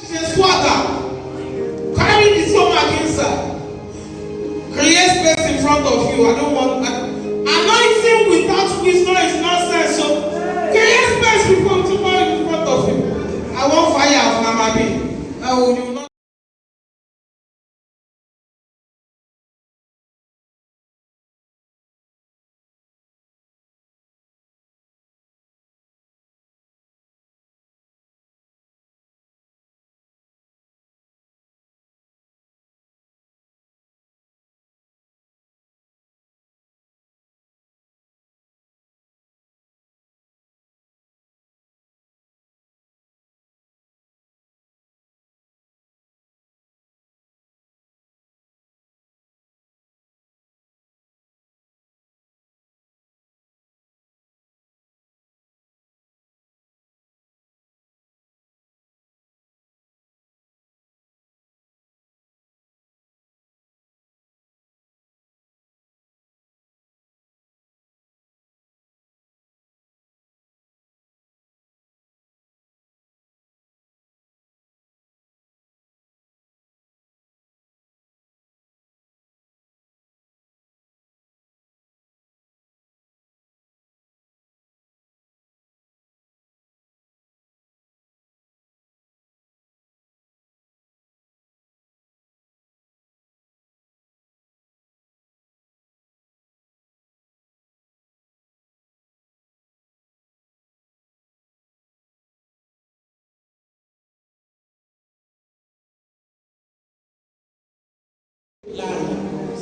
It's a swagger. Carry the stomach inside. Create space in front of you. I don't want anointing without wisdom is nonsense. So create space before tomorrow in front of you. I want fire of Mama B. I will you not.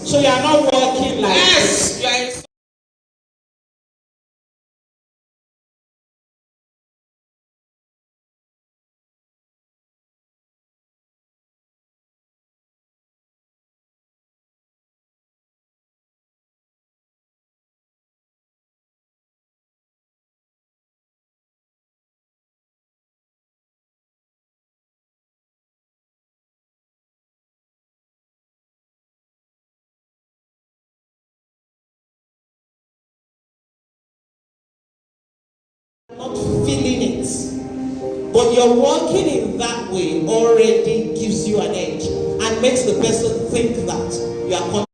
So you are not working like Yes, you are. not feeling it, but you're working in that way already gives you an edge and makes the person think that you are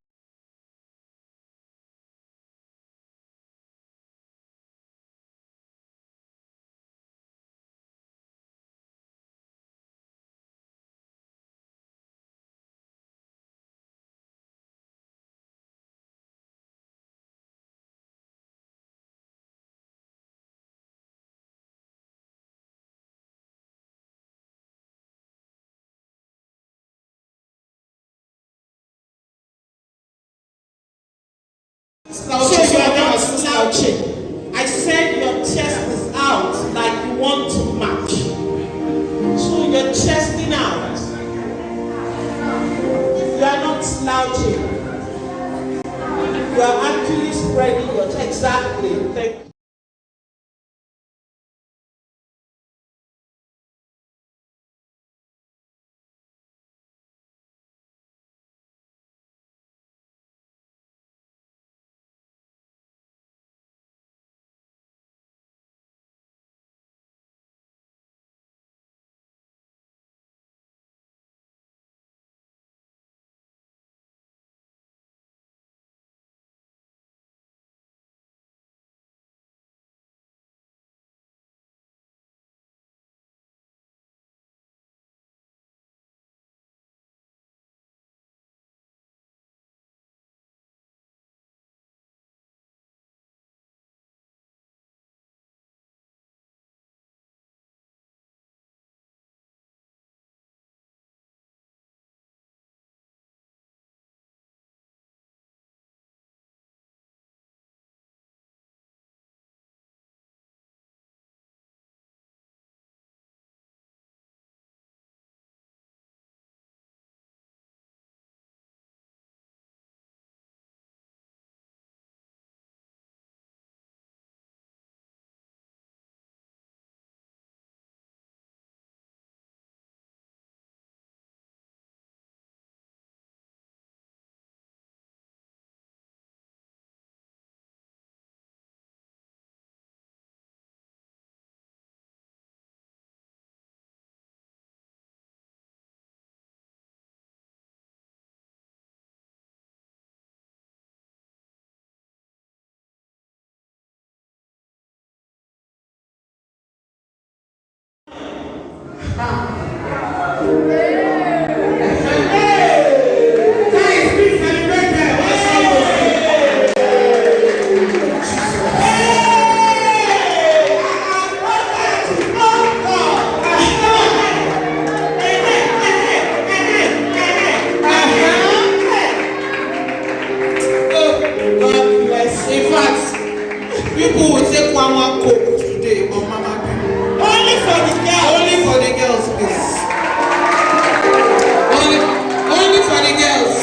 so you are not slouching. I said your chest is out like you want to match. So you're chesting out. You are not slouching. You are actually spreading your chest. Exactly. Thank you. People will take one coke today on Mama P. Only for the girls. Only for the girls, please. Only for the girls.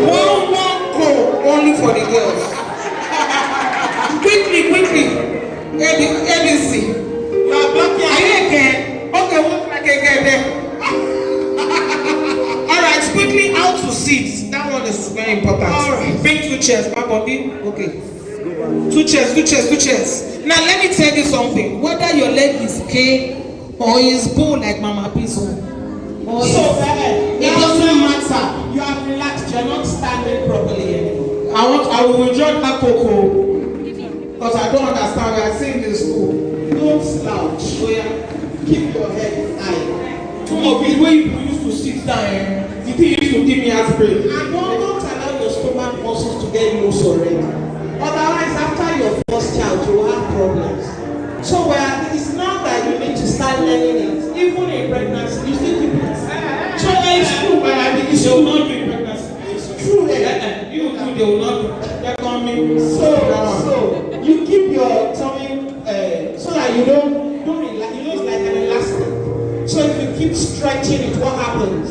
One coke only for the girls. quickly. ABC. You are blocking. Are you again? Okay, what can I get there? Alright, quickly how to sit. That one is very important. Alright. Bring 2 chairs, Bobby. Okay. 2 chairs. Now let me tell you something. Whether your leg is gay or is bone like Mama P's own. It doesn't matter. You are relaxed. You are not standing properly anymore. I will withdraw that cocoa because I don't understand. We are saying in school. Don't slouch. Oh yeah. Keep your head high. Some of the way you used to sit down, the thing used to give me aspirin. And don't allow your stomach muscles to get loose already. Otherwise, after your first child, you will have problems. So it's not that you need to start learning it. Even in pregnancy, you still keep it. So it's true. I think it's So not doing pregnancy. it's true. You they will not. They're coming. So you keep your tummy so that you don't relax. You know it's like an elastic. So if you keep stretching it, what happens?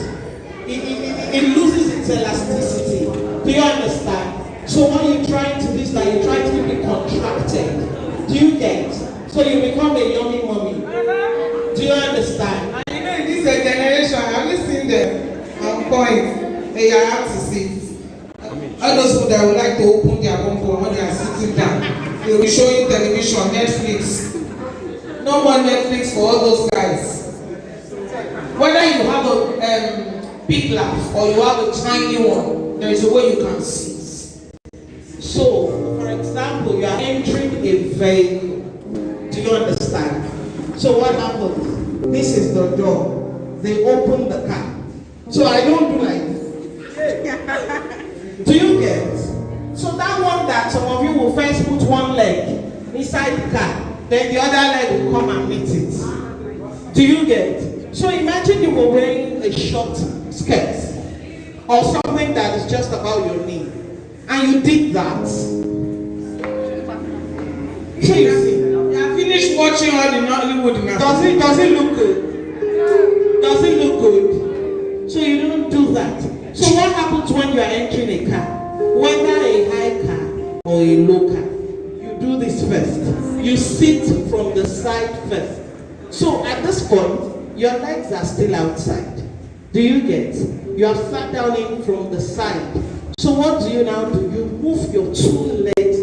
It loses its elasticity. Do you understand? So what you're trying to do is that you're trying to keep it contracted. Do you get? So you become a yummy mommy. Do you understand? And you know, in this generation, have you seen them on point? They are out to sit. All those people that would like to open their bum when they are sitting down, they will be showing television, Netflix. No more Netflix for all those guys. Whether you have a big laugh or you have a tiny one, there is a way you can sit. So, for example, you are entering a vehicle. Do you understand? So what happens? This is the door. They open the car. So I don't do like this. Do you get? So that one that some of you will first put one leg inside the car, then the other leg will come and meet it. Do you get? So imagine you were wearing a short skirt or something that is just about your knee. And you did that. So you see, I finished watching all the Nollywood now. does it look good? Does it look good? So you don't do that. So what happens when you are entering a car? Whether a high car or a low car, you do this first. You sit from the side first. So at this point, your legs are still outside. Do you get? You have sat down in from the side. So what do you now do? You move your 2 legs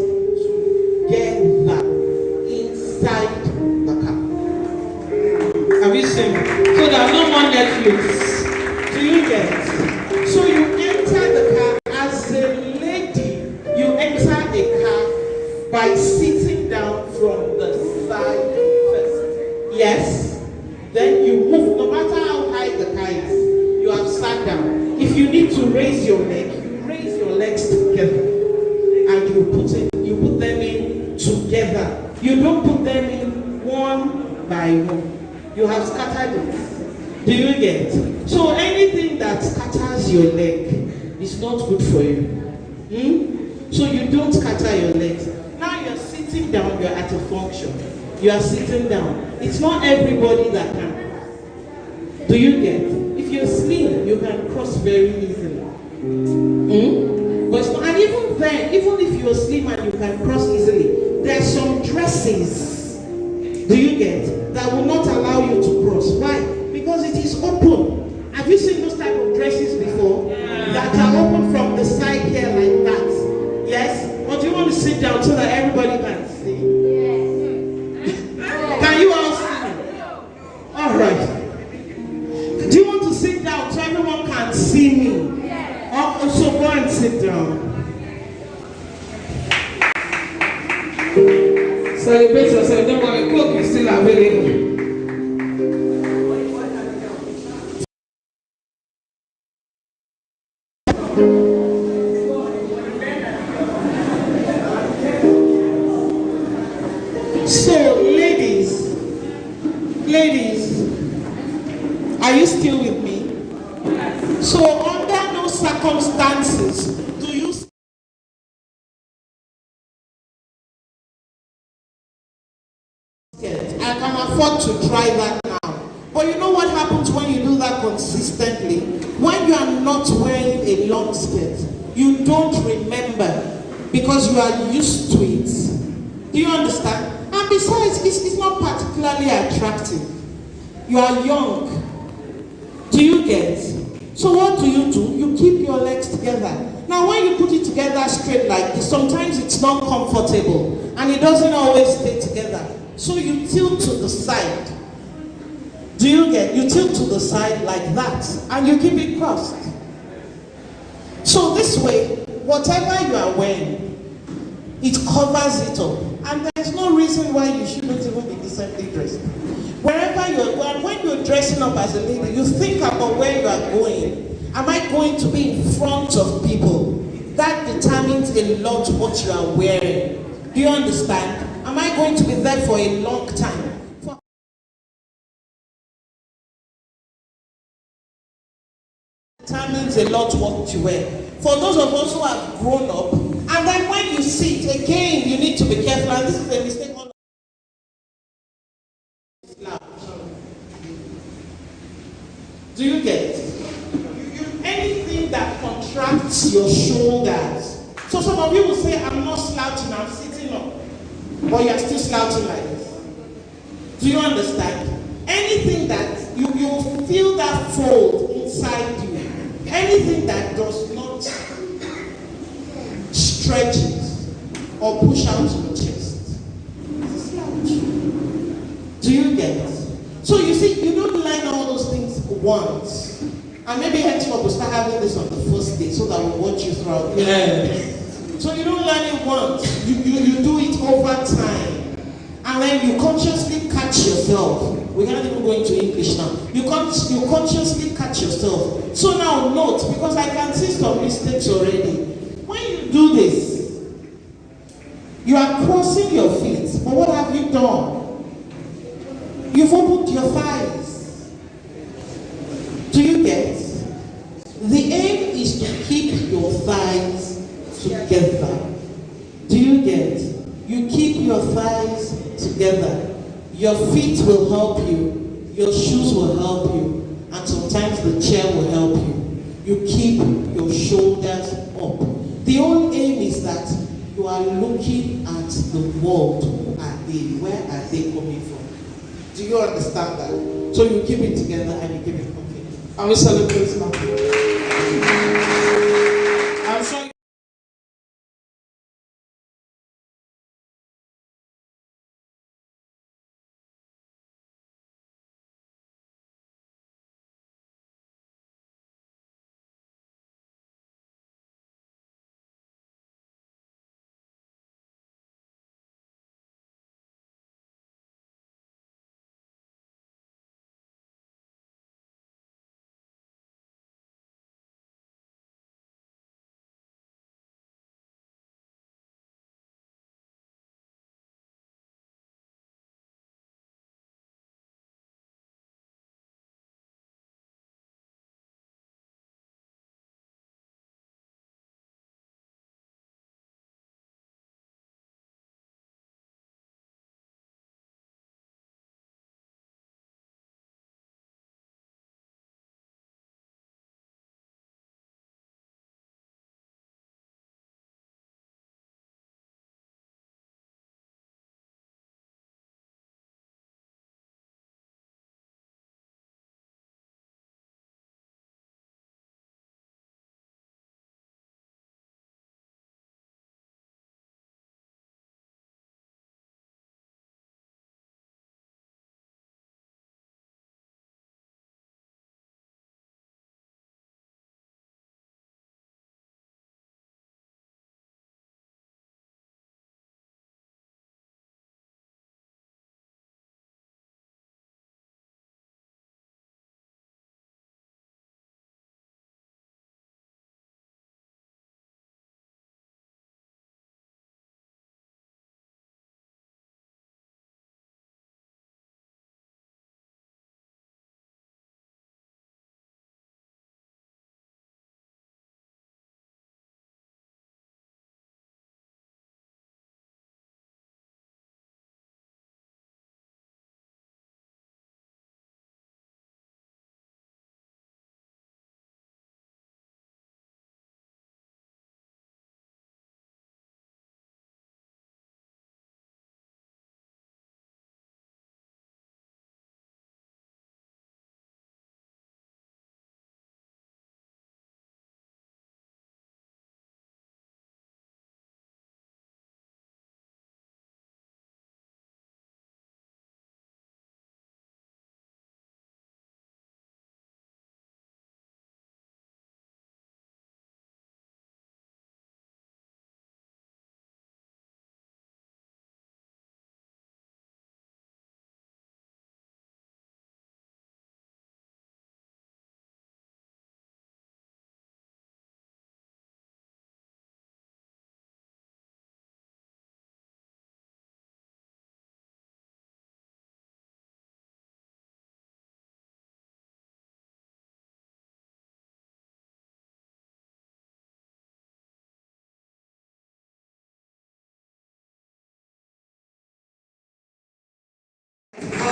together inside the car. Have you seen? So there's no more Netflix. Do you get? So you enter the car as a lady. You enter a car by sitting down from the side first. Yes. Then you move. No matter how high the car is, you have sat down. If you need to raise your leg, legs together and you put them in together. You don't put them in one by one. You have scattered it. Do you get? So anything that scatters your leg is not good for you. So you don't scatter your legs. Now you're sitting down, you're at a function. You are sitting down. It's not everybody that can. Do you get? If you're slim, you can cross very easily. But and even then, even if you're slim and you can cross easily, there are some dresses, do you get, that will not allow you to cross. Why? Because it is open. Have you seen those type of dresses before? That are open from the side here like that. Yes? Or do you want to sit down so that everybody can see? Can you all see? All right. Do you want to sit down so everyone can see me? So go and sit down. Celebrate yourself. Don't worry, Coke is still available. Are you still with me? So under no circumstances do you I can afford to try that now. But you know what happens when you do that consistently? When you are not wearing a long skirt, you don't remember because you are used to it. Do you understand? And besides, it's not particularly attractive. You are young. Do you get? So what do? You keep your legs together. Now when you put it together straight like this, sometimes it's not comfortable and it doesn't always stay together. So you tilt to the side. Do you get? You tilt to the side like that and you keep it crossed. So this way, whatever you are wearing, it covers it up. And there's no reason why you shouldn't even be decently dressed. Wherever you're going, when you're dressing up as a lady, you think about where you are going. Am I going to be in front of people? That determines a lot what you are wearing. Do you understand? Am I going to be there for a long time? Determines a lot what you wear. For those of us who have grown up, and then when you sit, again, you need to be careful, and this is a mistake. Do you get? Anything that contracts your shoulders. So some of you will say, I'm not slouching, I'm sitting up. But you're still slouching like this. Do you understand? Anything that you feel that fold inside you. Anything that does not stretch it or push out your chest. It's a slouch. Do you get it? So you see, you don't learn all those things once. And maybe henceforth we'll start having this on the first day so that we'll watch you throughout the day. So you don't learn it once. You do it over time. And then you consciously catch yourself. We're not even going to English now. You consciously catch yourself. So now note, because I can see some mistakes already. When you do this, you are crossing your feet. But what have you done? You've opened your thighs. Do you get? The aim is to keep your thighs together. Do you get? You keep your thighs together. Your feet will help you. Your shoes will help you. And sometimes the chair will help you. You keep your shoulders up. The whole aim is that you are looking at the world. Who are they? Where are they coming from? Do you understand that? So you keep it together and you keep it confident. And we celebrate now.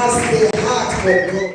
has a heart for God.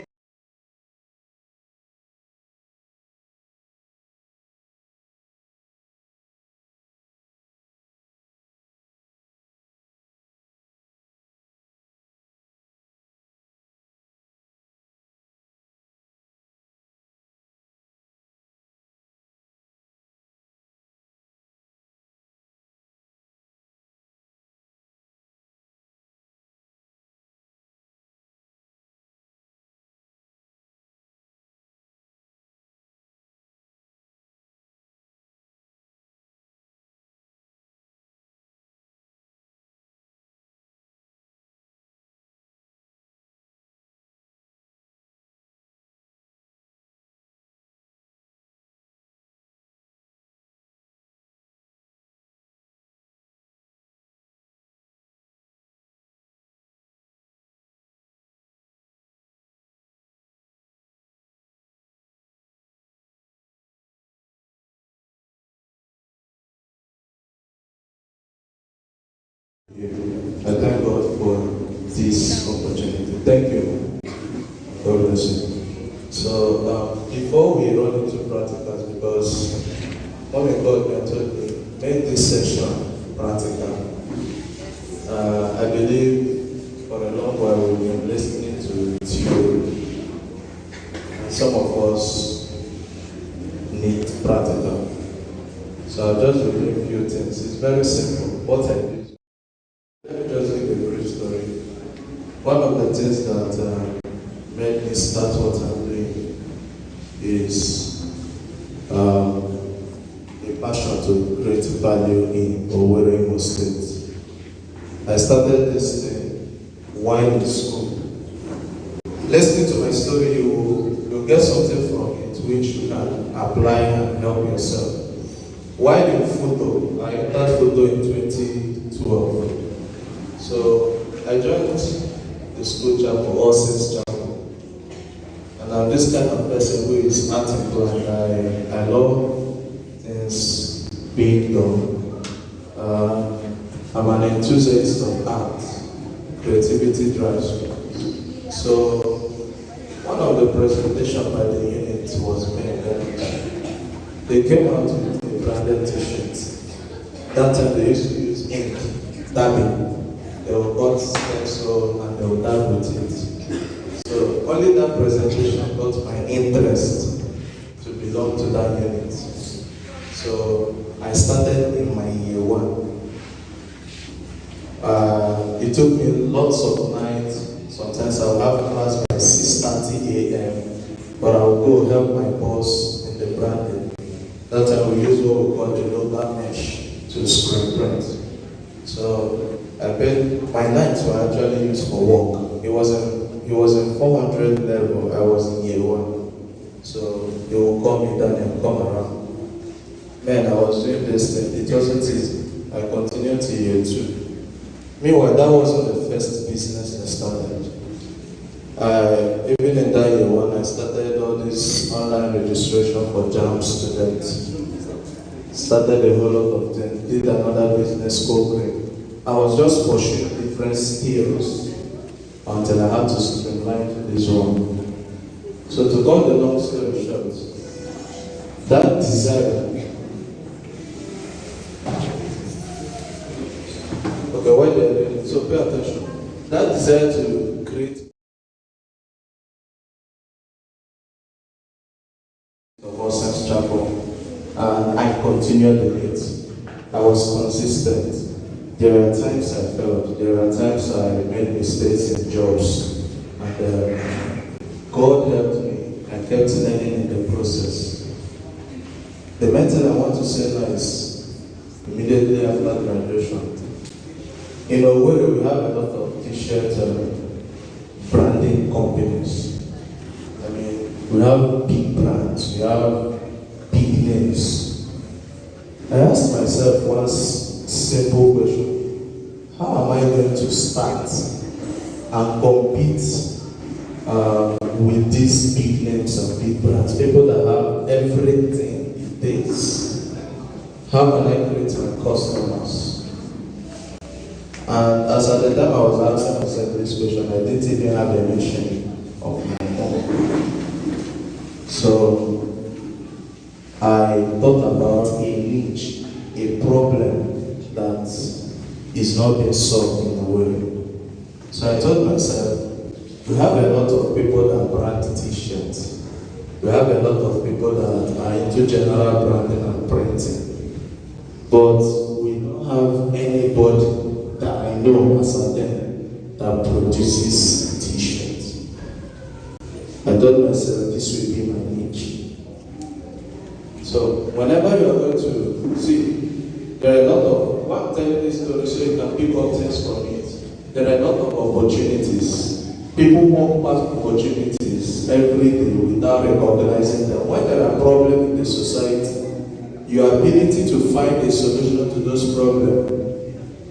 I thank God for this opportunity. Thank you. God bless you. So before we run into practicals, because one of God told me, make this session practical. I believe for a long while we've been listening to theory, and some of us need practical. So I'll just review a few things. It's very simple. What I do. Let me just give a brief story. One of the things that made me start what I'm doing is a passion to create value in Owerri, Imo State. I started this thing while in school. Listening to my story, you'll get something from it which you can apply and help yourself. While in photo, I entered photo in 2012. So I joined the school chapel, All Saints Chapel, and I'm this kind of person who is art inclined. I love things being done. I'm an enthusiast of art. Creativity drives me. So one of the presentations by the unit was made. They came out with a branded t-shirt. That time they used to use ink, dabbing. They will cut stencil and they will dab with it. So only that presentation got my interest to belong to that unit. So I started in my year one. It took me lots of nights. Sometimes I'll have class by 6:30 a.m. But I'll go help my boss in the branding. That time we use what we call the local mesh to screen print. So I bet my nights were actually used for work. It was in 400 level. I was in year one. So they will call me down and come around. Man, I was doing this thing. It wasn't easy. I continued to year two. Meanwhile, that wasn't the first business I started. Even in that year one, I started all this online registration for JAM students. Started a whole lot of things. Did another business co-create. I was just pursuing different skills until I had to streamline this one. So to cut the long story short, that desire. Okay, why they're doing it? So pay attention. That desire to create of All Saints Chapel, and I continued in it. I was consistent. There were times I failed. There were times I made mistakes in jobs, and God helped me. I kept learning in the process. The main thing I want to say now is immediately after graduation. In Owerri, we have a lot of t-shirt branding companies. I mean, we have big brands, we have big names. I asked myself one simple question: how am I going to start and compete with these big names and big brands, people that have everything it takes? How can I create my customers? And as at the time I was asking myself this question, I didn't even have a mention of my own. So I thought about a niche, a problem that is not being solved in a way. So I told myself, we have a lot of people that brand t-shirts. We have a lot of people that are into general branding and printing. But we don't have anybody that I know as a them that produces t-shirts. I told myself this will be my niche. So whenever you're going to see, there are a lot of, one telling this story so you can pick up things from it. There are a lot of opportunities. People walk past opportunities every day without recognizing them. When there are problems in the society, your ability to find a solution to those problems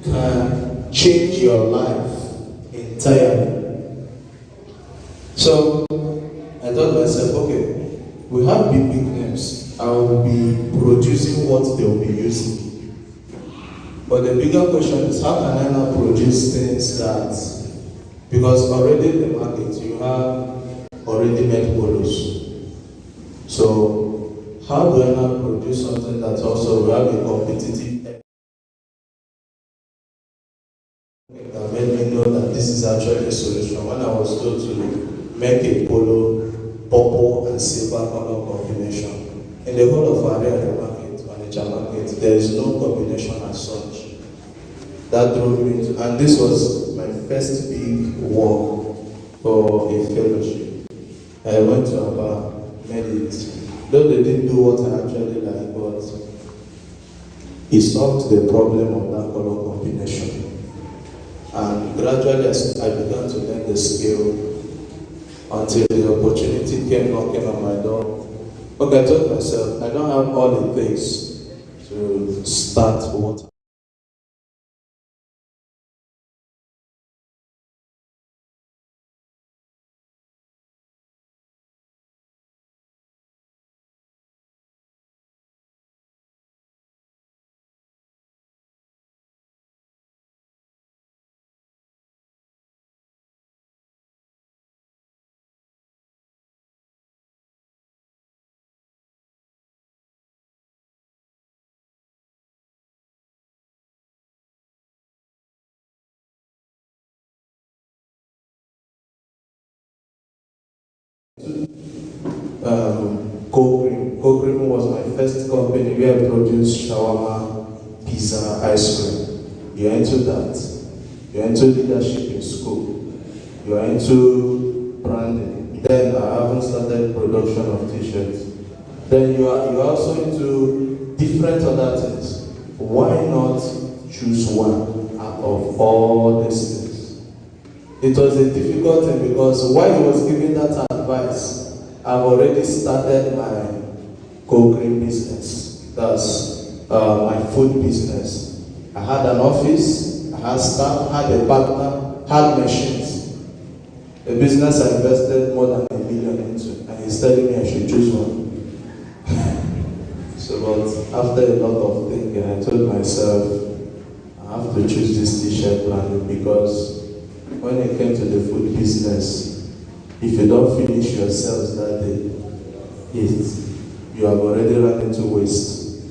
can change your life entirely. So I thought to myself, okay, we have big names. I will be producing what they will be using. But the bigger question is, how can I now produce things that, because already in the market you have already made polos. So how do I now produce something that also will have a competitive edge that made me know that this is actually a solution? When I was told to make a polo, purple and silver color combination, in the whole of Owerri market, Onitsha market, there is no combination as such. That drove me to, and this was my first big work for a fellowship. I went to Aba, made it. Though they didn't do what I actually like, but it solved the problem of that color combination. And gradually I began to learn the skill until the opportunity came knocking on my door. But I told myself, I don't have all it takes to start what. Co-Cream. Co-Cream was my first company where I produced shawarma, pizza, ice cream. You're into that. You're into leadership in school. You're into branding. Then I haven't started production of t-shirts. Then you're also into different other things. Why not choose one out of all these things? It was a difficult thing because while he was giving that advice, I've already started my co-cream business. That's my food business. I had an office, I had staff, had a partner, had machines. A business I invested more than $1 million into, and he's telling me I should choose one. So, but after a lot of thinking, I told myself, I have to choose this t-shirt brand because when it came to the food business, if you don't finish your sales that day, you have already run into waste.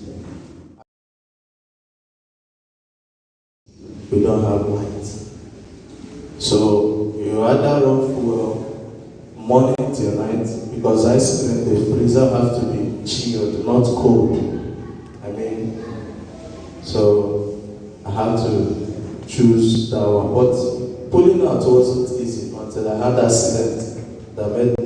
We don't have light. So you either run fuel morning till night, because ice cream, the freezer have to be chilled, not cold. I mean, so I had to choose that one. But pulling out wasn't easy until I had accident that made me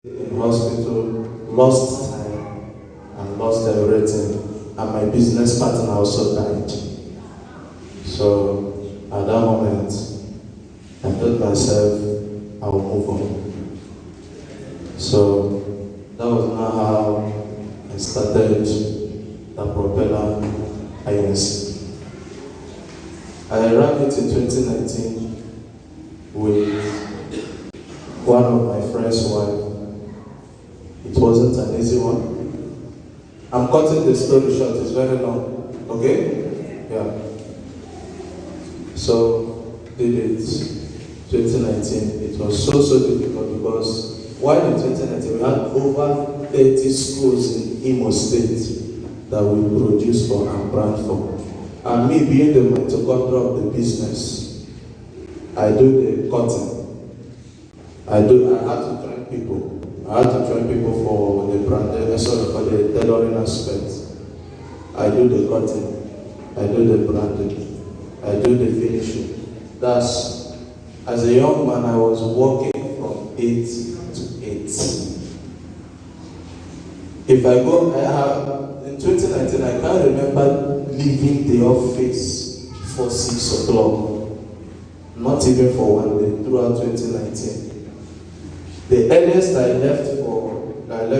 in hospital, lost time and lost everything, and my business partner also died. So at that moment, I told myself I will move on. So that was not how I started the Propeller INC. I ran it in 2019 with one of my friend's wife. It wasn't an easy one. I'm cutting the story short, it's very long. Okay? Yeah. So did it 2019. It was so difficult because while in 2019 we had over 30 schools in Imo State that we produced for and brand for. And me being the mitochondria of the business, I do the cutting. I had to train people. I had to train people for the brand, for the tailoring aspect. I do the cutting. I do the branding. I do the finishing. That's, as a young man, I was working from 8 to 8. If I go, in 2019, I can't remember leaving the office for 6 o'clock. Not even for one day throughout 2019. The earliest I left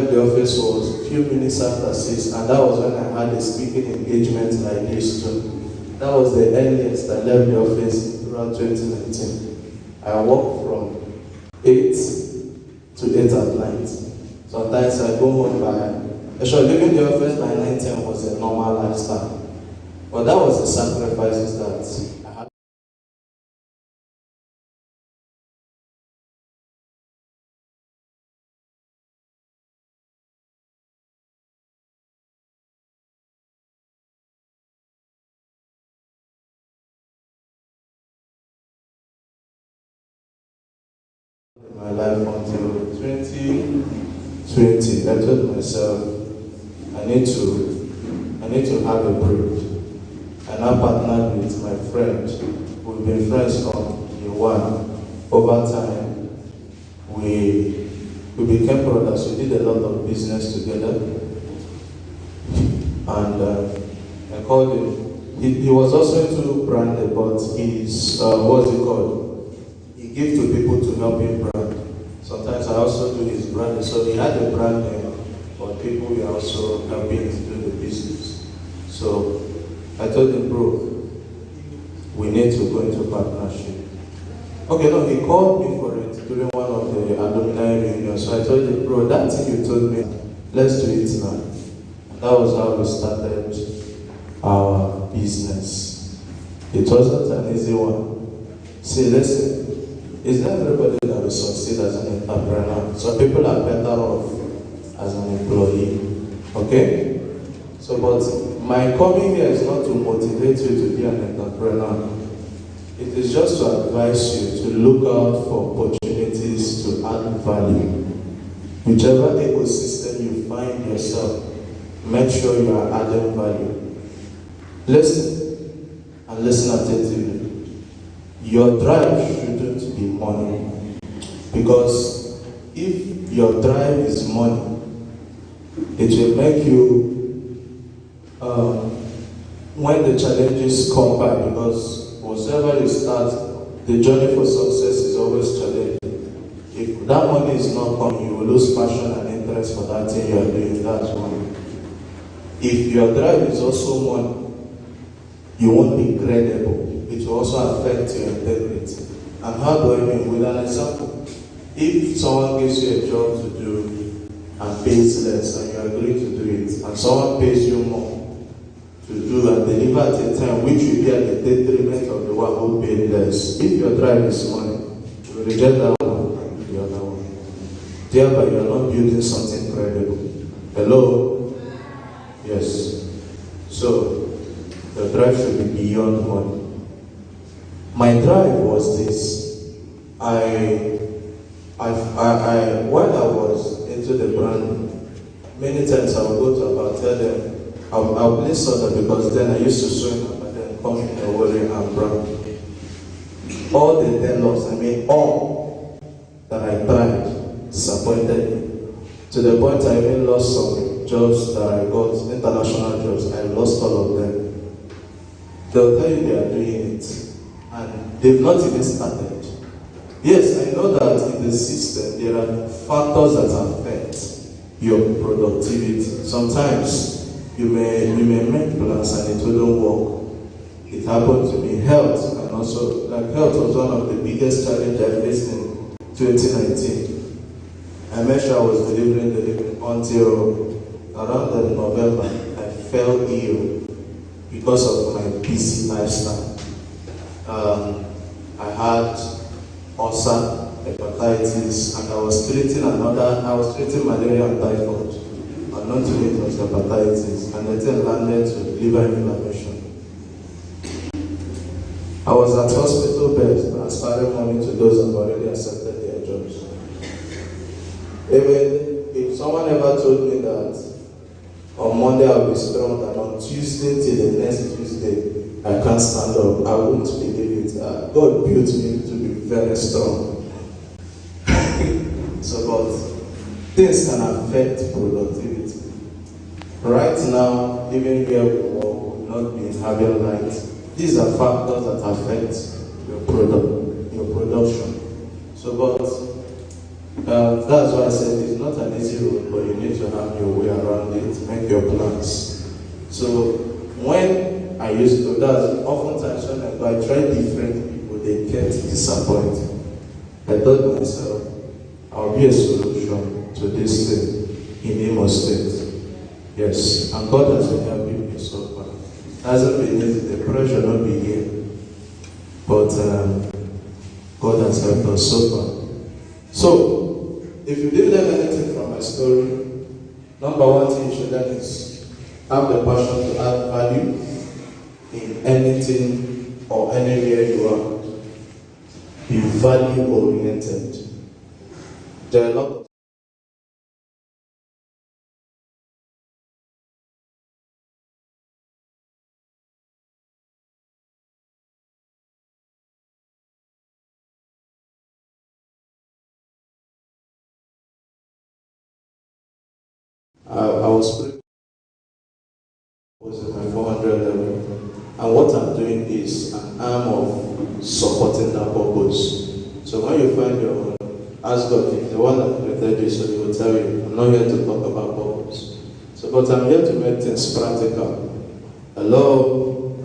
the office was a few minutes after 6, and that was when I had a speaking engagement like this too. That was the earliest I left the office throughout 2019. I worked from 8 to 8 at night. Sometimes I go home by, actually leaving the office by 9:10 was a normal lifestyle. But that was the sacrifices that I had. My life until 2020. I told myself I need to have a break. And I partnered with my friend. We've been friends from year one. Over time, we became brothers. We did a lot of business together. And I called him. He was also into branding, but he's what's it called? He gives to people to help him brand. Sometimes I also do his branding. So he had a brand name, but people were also helping him do the business. So I told him, bro, we need to go into partnership. Okay, no, he called me for it during one of the alumni reunions. So I told him, bro, that thing you told me, let's do it now. That was how we started our business. It wasn't an easy one. See, listen. It's not everybody that will succeed as an entrepreneur. So people are better off as an employee. Okay? So, but my coming here is not to motivate you to be an entrepreneur. It is just to advise you to look out for opportunities to add value. Whichever ecosystem you find yourself, make sure you are adding value. Listen, and listen attentively. Your drive shouldn't be money, because if your drive is money, it will make you, when the challenges come back, because whatever you start, the journey for success is always challenging. If that money is not coming, you will lose passion and interest for that thing you are doing. That's one. If your drive is also money, you won't be credible. It will also affect your integrity. And how do I mean? With an example, if someone gives you a job to do and pays less and you agree to do it, and someone pays you more to do and deliver at a time which will be at the detriment of the one who paid less, if your drive is money, you will reject that one and do the other one. Thereby, you are not building something credible. Hello? Yes. So, the drive should be beyond money. My drive was this. While I was into the brand, many times I would go to about tell them, I'll play soccer because then I used to swim and then come in Owerri and brand. All the deadlocks, all that I tried disappointed me. To the point I even lost some jobs that I got, international jobs. I lost all of them. They'll tell you they are doing it, and they've not even started. Yes, I know that in the system there are factors that affect your productivity. Sometimes you may make plans and it wouldn't work. It happened to me. Health, and also health was one of the biggest challenges I faced in 2019. I made sure I was delivering until around November. I fell ill because of my busy lifestyle. I had ulcer, hepatitis, and I was treating malaria and typhoid. And not to it was hepatitis, and the thing landed to liver inflammation. I was at hospital bed transferring money to those who have already accepted their jobs. Even if someone ever told me that on Monday I'll be strong and on Tuesday till the next Tuesday I can't stand up, I wouldn't believe it. God built me to be very strong. So, but things can affect productivity. Right now, even here we work, we not be having light. These are factors that affect your production. So, but that's why I said it's not an easy road, but you need to have your way around it, make your plans. So, when I used to, that's oftentimes when I try different people, they get disappointed. I thought to myself, I'll be a solution to this thing in Imo State. Yes, and God has been helping me so far. Hasn't been easy, the pressure not be here. But God has helped us so far. So, if you didn't learn anything from my story, number one thing you should learn is have the passion to add value in anything or anywhere you are. Be value oriented. There are a lot of I was at my 400 level, and what I'm doing is an arm of supporting that purpose. So when you find your own, ask God, if the one that created you, so He will tell you, I'm not here to talk about purpose. So, but I'm here to make things practical. Hello?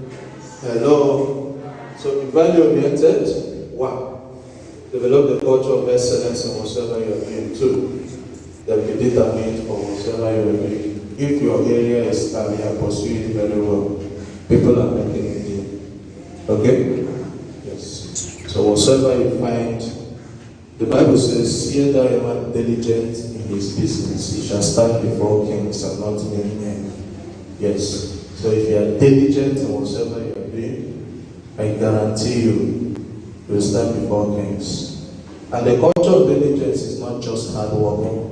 So be value oriented. One, develop the culture of excellence in whatever you are doing. Two, that be determined for whatever you are doing. If your area is you are pursuing it very well, people are making it there. Okay? Yes. So whatsoever you find, the Bible says, "Here thou a man diligent in his business, he shall stand before kings and not men." Yes. So if you are diligent in whatever you are doing, I guarantee you, you will stand before kings. And the culture of diligence is not just hard working.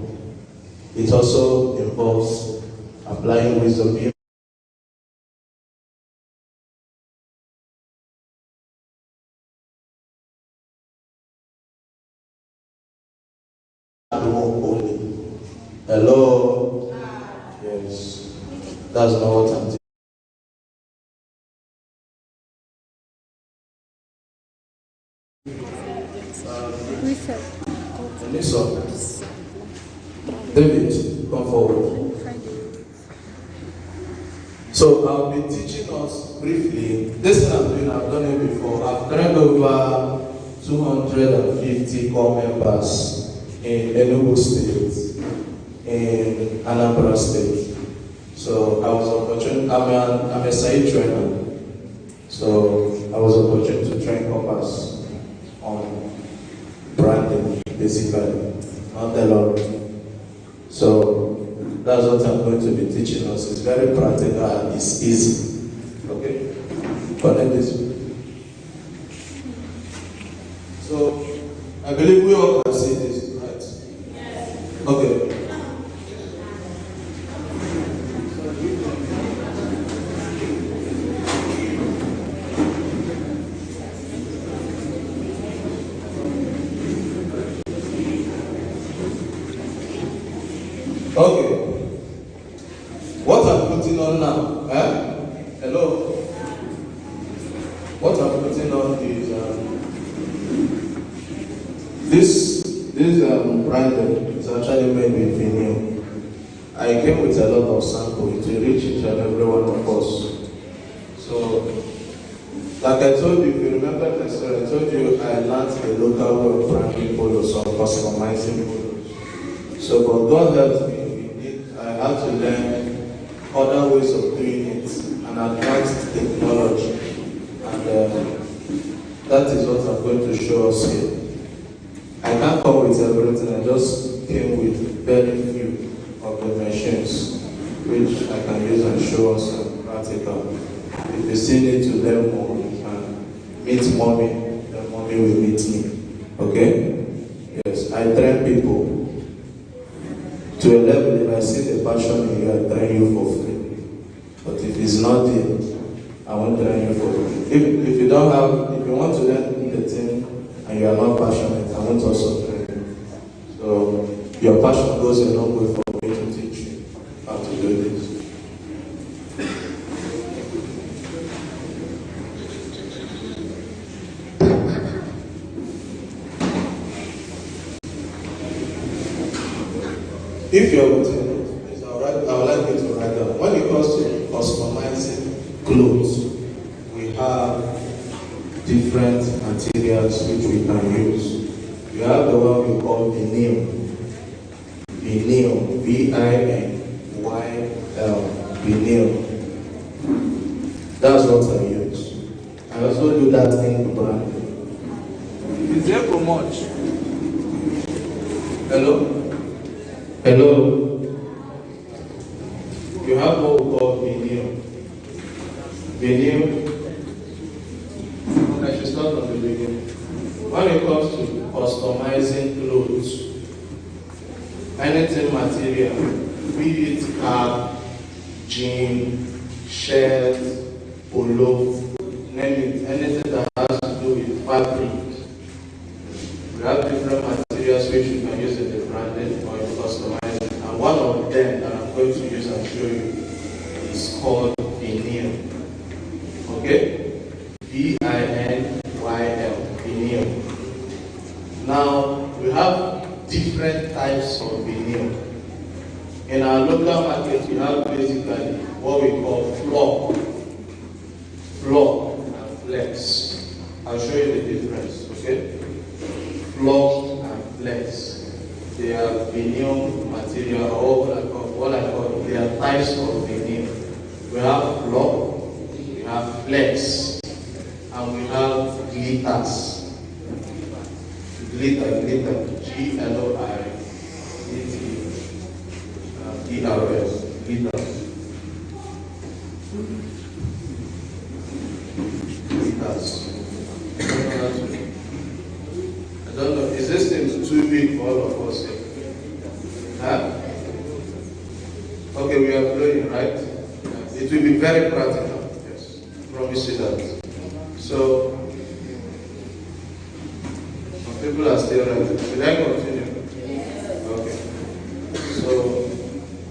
It also involves applying wisdom. Hard work only. Hello? Yes. That's not what I'm doing. Listen. David, come forward. So I'll be teaching us briefly. This thing I'm doing, I've done it before. I've trained over 250 core members in Enugu State, in Anambra State. So I was opportunity. I'm a site trainer. So I was opportunity to train corpers on branding, basically, not the Lord. So that's what I'm going to be teaching us. It's very practical and it's easy. Okay? Connect this. So I believe we all can see this, right? Yes. Okay. Okay. What I'm putting on now, hello? What I'm putting on is this branding is actually made with vinyl. I came with a lot of samples to reach each and every one of us. So, like I told you, if you remember my story, I told you I learned a local way of branding polos, so customizing polos. So, but God helped me. I had to learn other ways of doing it and advanced technology. And That is what I'm going to show us here. I can't come with everything, I just came with very few of the machines which I can use and show us and practical. If you still need to learn more, you can meet mommy, then mommy will meet me. Okay? Yes, I train people to a level. If I see the passion in you, I train you for free. But if it's not there, I won't train you for free. If you don't have, if you want to learn the thing and you are not passionate, I won't also train you. So your passion goes a long way for me to teach you how to do this. If you're with me, please, I would like you to write down. When it comes to customizing clothes, we have different materials which we can use. We have the one we call vinyl. Vinyl, V-I-N-Y-L, vinyl. That's what I use. I also do that in brand. Is there for much? Hello? Hello? You have what we call vinyl. Vinyl. I should start from the beginning. When it comes to customizing clothes, anything material, be it cap, jean, shirt, polo, name it, anything that has to do with fabric. We have different materials which you can use in the branding or in customizing. And one of them that I'm going to use and show you is called vinyl. Okay? V-I-N-Y-L, vinyl. Now, we have different types of vinyl. In our local market, we have basically what we call flock and flex. I'll show you the difference, okay? Flock and flex. They are vinyl material, or what I call they are types of vinyl. We have flock, we have flex, and we have glitters. Glitter, G-L-O-I-T-T-E-R-S, glitter. Glitters. I don't know, is this thing too big for all of us here? Huh? Okay, we are flowing, right? It will be very practical, yes. Promise you that. So, people are still ready. Should I continue? Yes. Okay. So,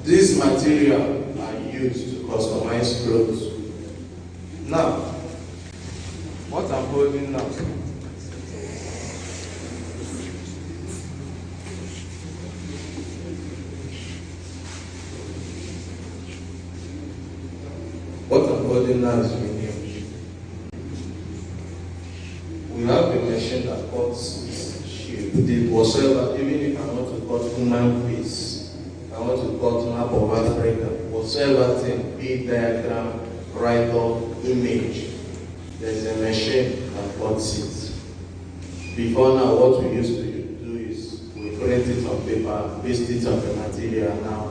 this material are used to customize clothes. Now, what I'm holding now. What I'm holding now is vinyl. We have a machine that cuts the whatsoever, even if I want to cut human face, I want to cut map of Africa, whatsoever thing, be diagram, write-up, image, there's a machine that cuts it. Before now, what we used to do is we print it on paper, paste it on the material, and now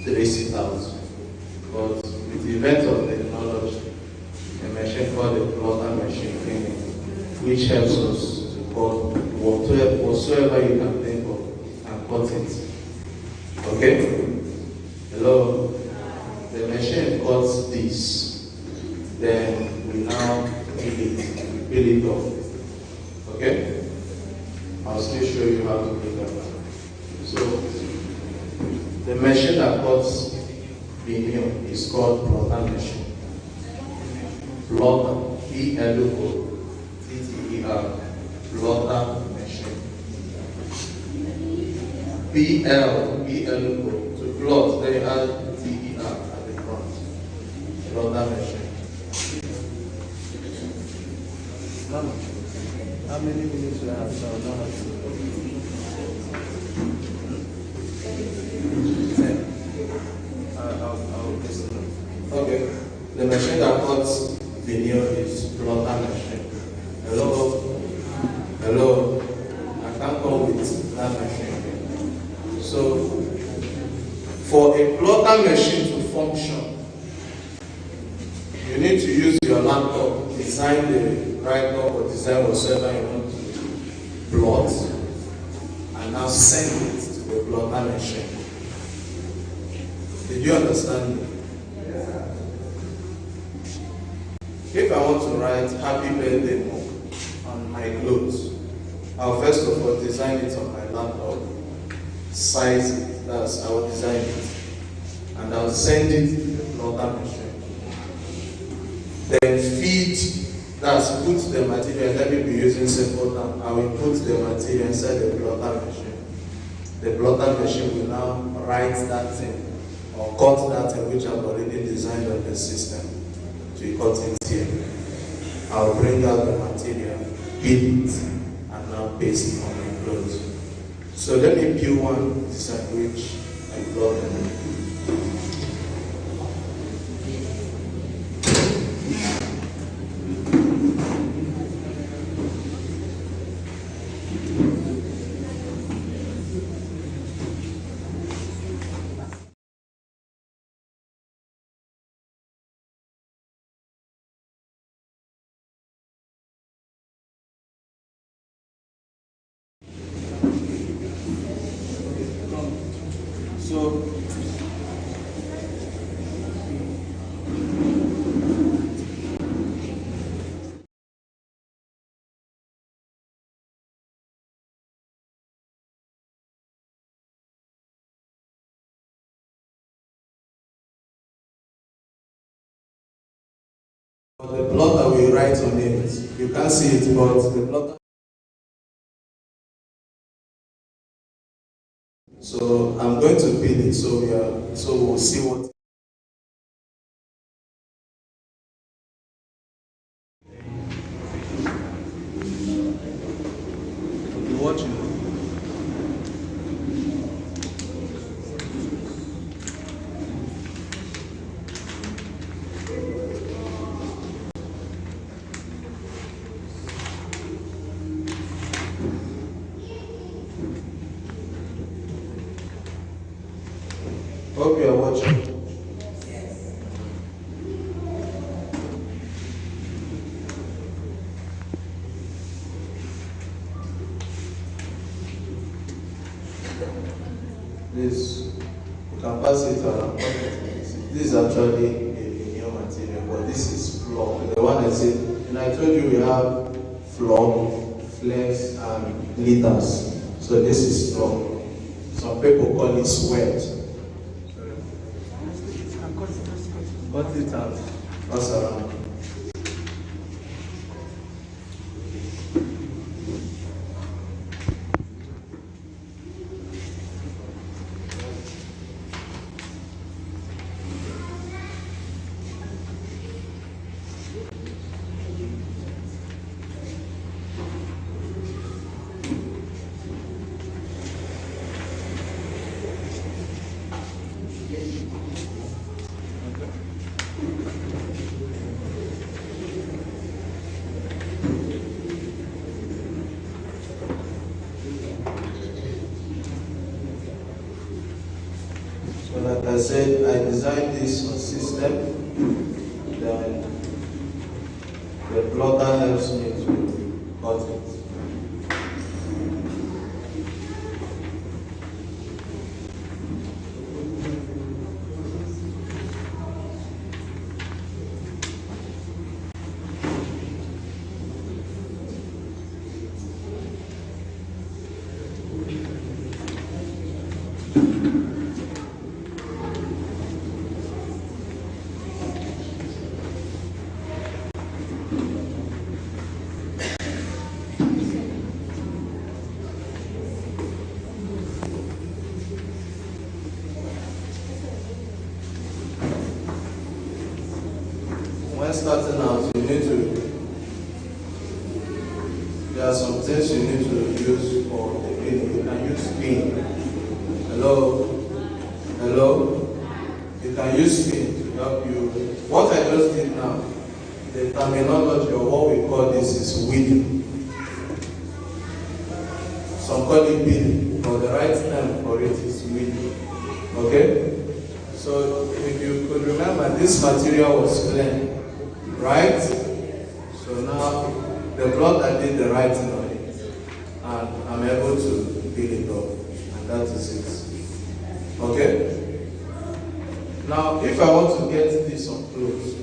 trace it out. But with the event of technology, a machine called the plotter machine came in, which helps us or whatsoever you can think of and cut it. Okay? Hello? The machine cuts this. Then we now peel it off. Okay? I'll still show you how to do that. So, the machine that cuts vinyl is called plotter machine. Plotter, P-L-O-T-T-E-R. Plotter machine. P-L-O, to plot, they add T-E-R at the front. Plotter machine. Mama, how many minutes do I have? So I don't have to. 10. I'll listen. Okay. The machine that cuts vinyl is plotter machine. with that machine. So for a plotter machine to function, you need to use your laptop, design the write-up or design whatsoever you want to plot, and now send it to the plotter machine. Did you understand me? If I want to write happy birthday Mom on my clothes, I'll first of all design it on my laptop, size it, that's how I will design it, and I'll send it to the plotter machine. Then feed, that's put the material, let me be using simple term, I will put the material inside the plotter machine. The plotter machine will now write that thing or cut that thing which I've already designed on the system to cut it here. I'll bring out the material, peel it, and now paste it on my clothes. So let me peel one design which I plot them. So the plotter will write on it. You can't see it, but the plotter. So I'm going to pin it so we'll see what. Okay, watching. Hope you are watching. Please, you can pass it around. This is actually a linear material, but this is floor. The one I said, and I told you we have floor, flex, and liters. So this is floor. Some people call it sweat. Cut it and pass around. So like I said, I designed this on system, then the plotter helps me to cut it. When starting out, you need to, there are some things you need to use for the pin. You can use pin. Hello? Hello? You can use pin to help you. What I just did now, the terminology or what we call this is weeding. Some call it billy, but the right term for it is willy. Okay? So if you could remember, this material was clean, right? So now the blood that did the writing on it, and I'm able to peel it off, and that is it. Okay? Now, if I want to get this on clothes,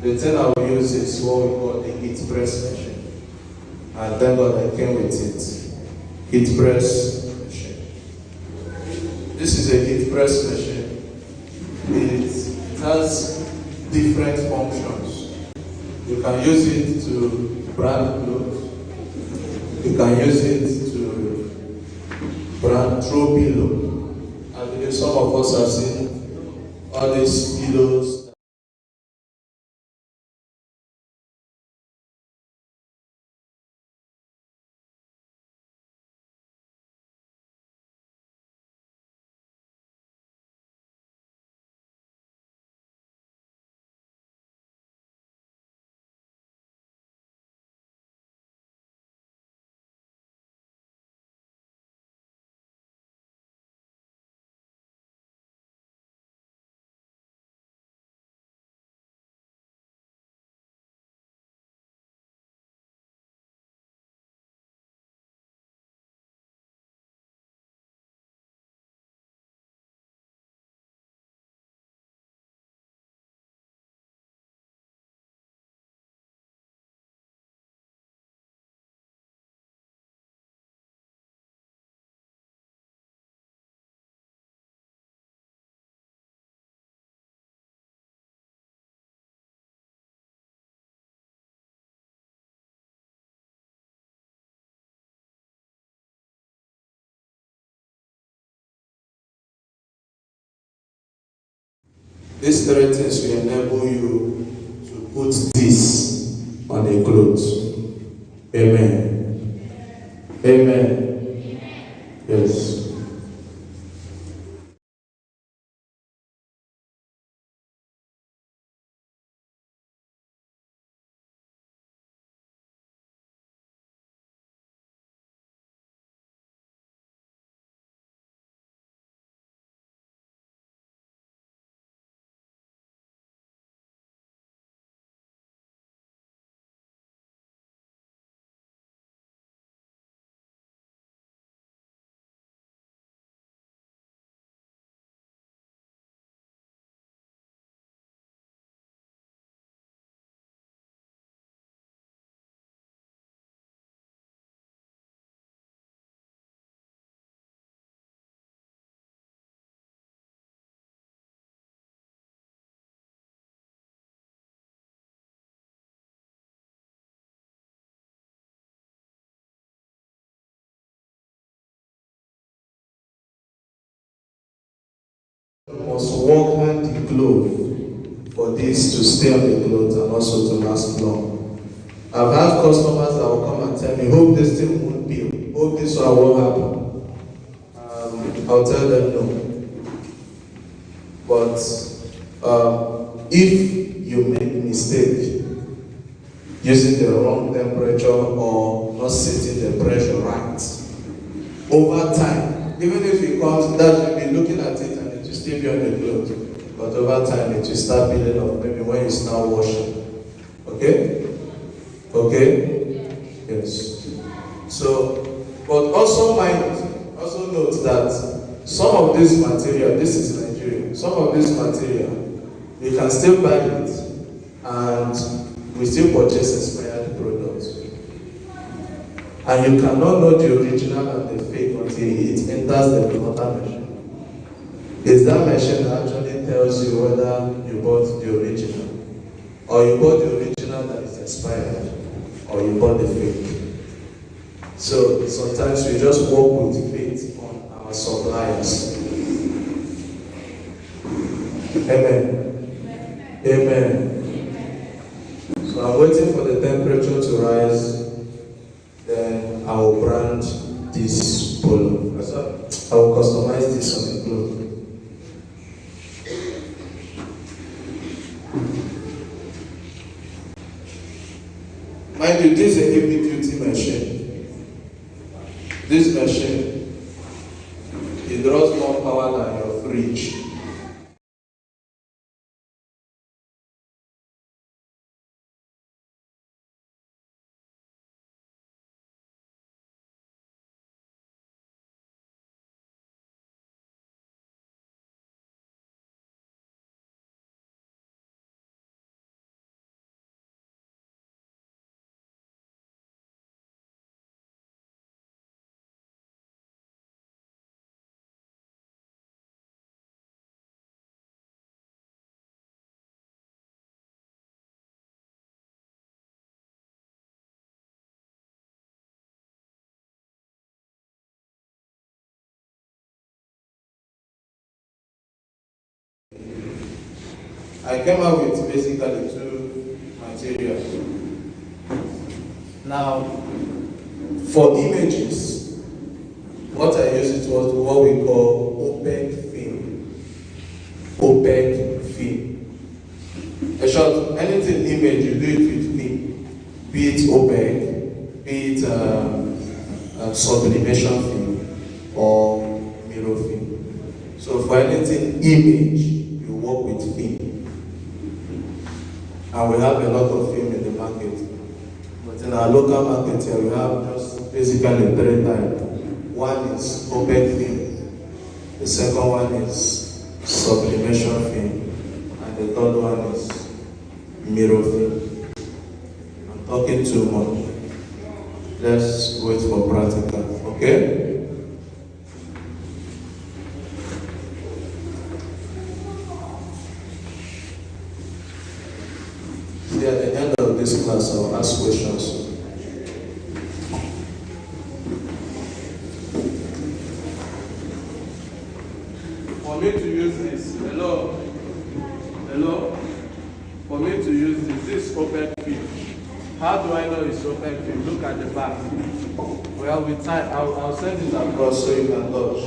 the thing I will use is what we call the heat press machine. And thank God I came with it. Heat press machine. This is a heat press machine. It has different functions. You can use it to brand clothes. You can use it to brand throw pillow. I believe some of us have seen all these pillows. These three things will enable you to put this on a clothes. Amen. Amen. Yes. You must work hand in glove for this to stay on the clothes and also to last long. I've had customers that will come and tell me, hope this thing won't peel, hope this one won't happen. I'll tell them no. But if you make mistake using the wrong temperature or not setting the pressure right, over time, even if it comes, that you'll be looking at it and it will still be on the clothes. But over time, it will start peeling off, maybe when you start washing. Okay? Okay? Yes. So, but also note that some of this material, this is Nigeria, some of this material, you can still buy it and we still purchase expired products. And you cannot know the original and the fake until it enters the plotter machine. It's that machine that actually tells you whether you bought the original, or you bought the original that is expired, or you bought the fake. So sometimes we just work with faith on our suppliers. Amen. Amen. So I'm waiting for the temperature to rise. Then I will brand this polo. I will customize this on the cloth. Mind you, this is a heavy duty machine. This machine. It draws more power than your fridge. I came out with basically two materials. Now, for images, what I used was what we call opaque film. Opaque film. In short, anything image, you do it with film. Be it opaque, be it sublimation film, or mirror film. So for anything image, you work with film. And we have a lot of film in the market. But in our local market here, we have just basically three types. One is opaque film, the second one is sublimation film, and the third one is mirror film. I'm talking too much. Let's wait for practical, okay? At the end of this class, I'll ask questions. For me to use this, hello, for me to use this open film. How do I know it's open film? Look at the back. Well, with time, I'll send it across so you can touch.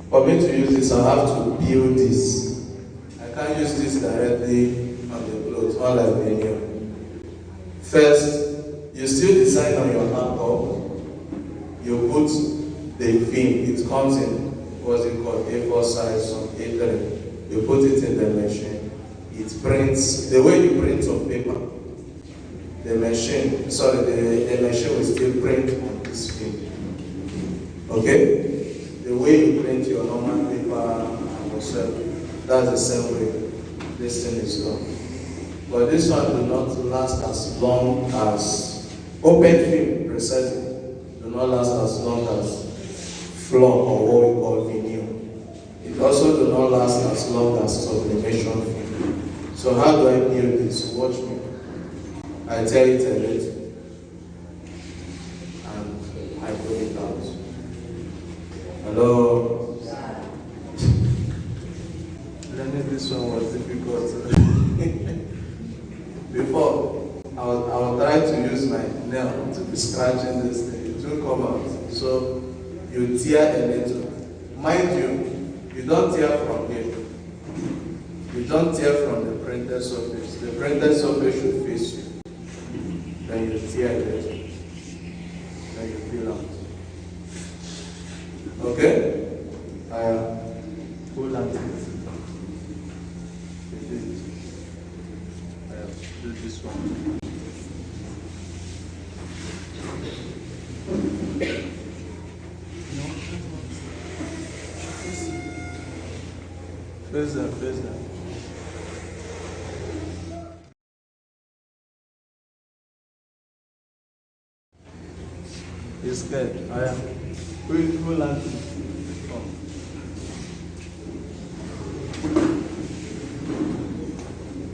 For me to use this, I'll have to build this. I can't use this directly on the clothes, unlike video. First, you still design on your laptop. You put the film. It comes in what's it called, A4 size, some A3. You put it in the machine. It prints the way you print on paper. The machine will still print on this film. Okay? The way you print your normal paper and yourself, that's the same way this thing is done. But this one will not last as long as open film, precisely, do not last as long as floor or what we call vinyl. It also do not last as long as sublimation film. So how do I build this? Watch me. I tell it a little, and I put it out. Hello? Learning this one was difficult. Before, I will try to use my nail to be scratching this thing. It will come out. So you tear a little. Mind you, you don't tear from here. You don't tear from the printed surface. The printed surface should face you. Then you tear a little. Then you peel out. Okay? I pull out it. Do this one. Face them. It's good. I am. Pull out it.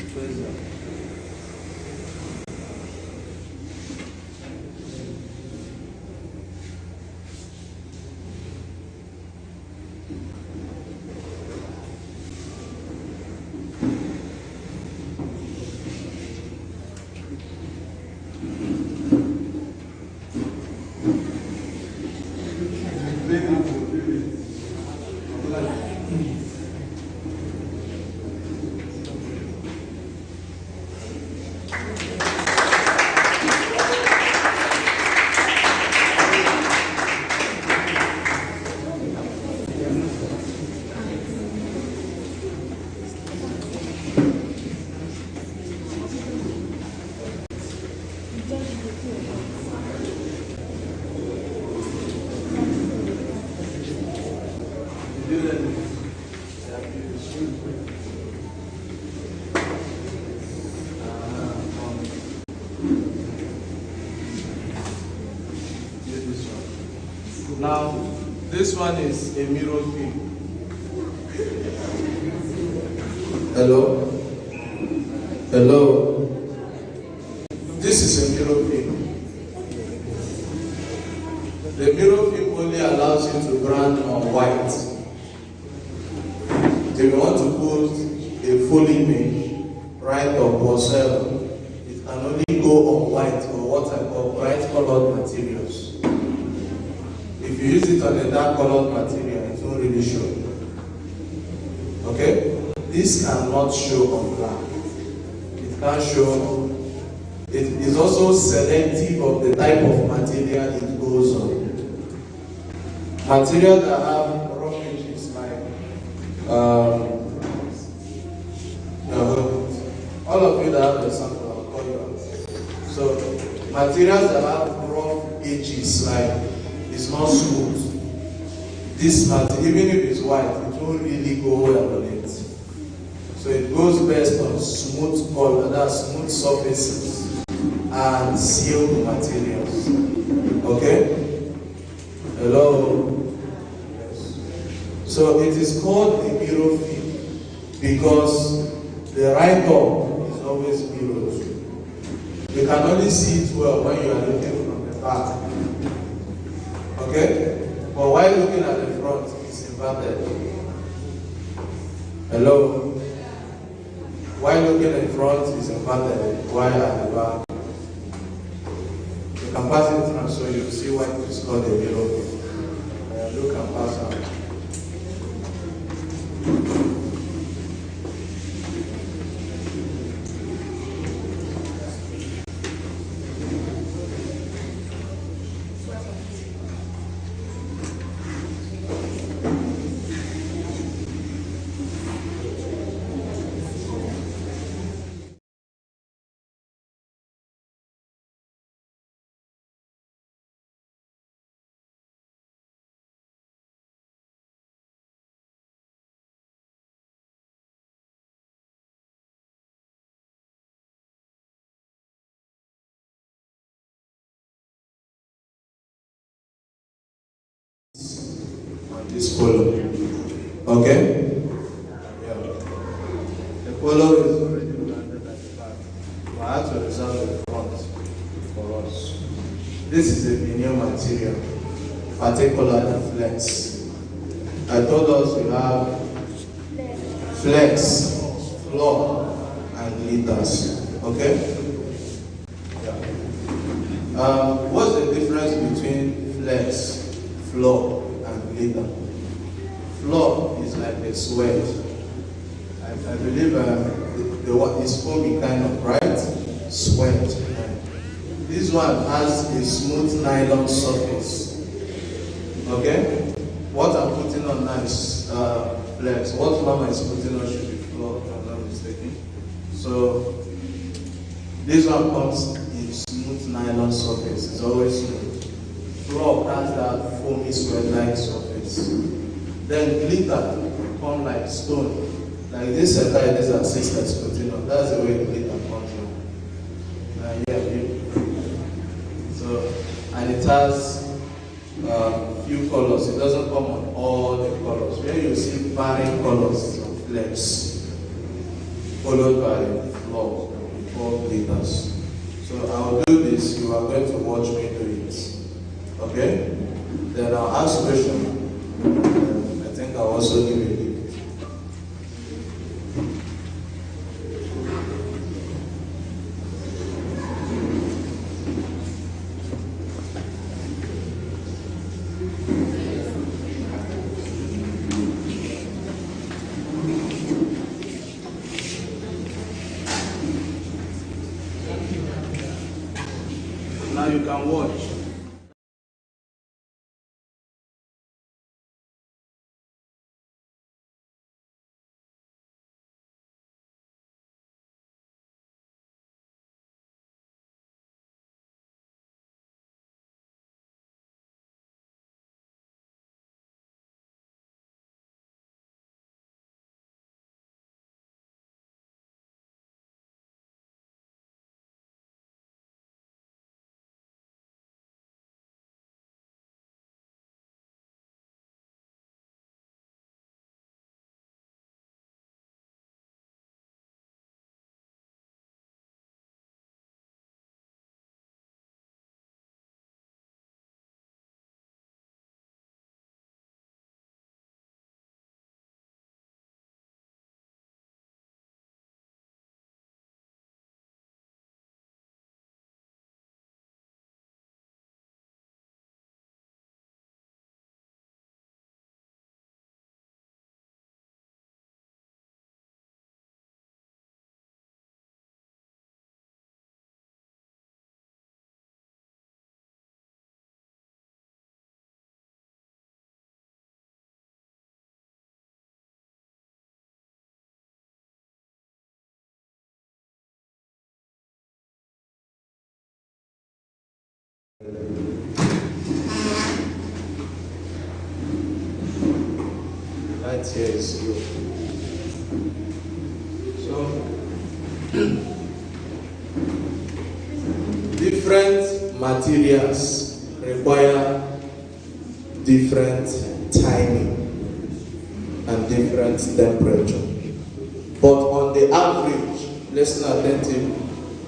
Face them. Now, this one is a mirror film. Hello? Hello? This is a mirror film. The mirror film only allows you to brand on white. If you want to put a full image, right or whatsoever, it can only go on white or what I call bright colored materials. If you use it on a dark colored material, it won't really show. Okay? This cannot show on black. It can show. It is also selective of the type of material it goes on. Material that have rough edges like all of you that have the sample, I'll call you out. So materials that have rough edges like it's not smooth. This material, even if it's white, it won't really go well on it. So it goes best on smooth color, that's smooth surfaces and sealed materials. Okay? Hello? Yes. So it is called the mirror film because the write-up is always mirrored. You can only see it well when you are looking from the back. Okay? But while looking at the front, it's inverted. Hello? While looking in front, it's inverted. While at the back, you can pass it through so you see what is called a mirror film. Look and pass out. On this polo. Okay? Yeah. The polo is already branded at the back. I have to reserve the front for us. This is a veneer material, particularly flex. I told us we have flex, floor, and glitters. Okay? Yeah. What's the difference between flex, floor, and glitter? Floor is like a sweat. I believe the what is foamy kind of, right? Sweat. This one has a smooth nylon surface. Okay? What I'm putting on now is flex. What Mama is putting on should be floor, if I'm not mistaken. So this one comes in smooth nylon surface. It's always smooth. Floor has that foamy sweat-like surface. Then glitter come like stone. Like this attire this assistant is putting on. That's the way glitter comes on. So, and it has few colors. It doesn't come on all the colors. Where you see varying colors of flex, followed by floor before glitters. So I'll do this. You are going to watch me do it. Okay? Then I'll ask question. I think I'll also give a gift. Now you can watch. Light here is low. So different materials require different timing and different temperature. But on the average, listen attentively,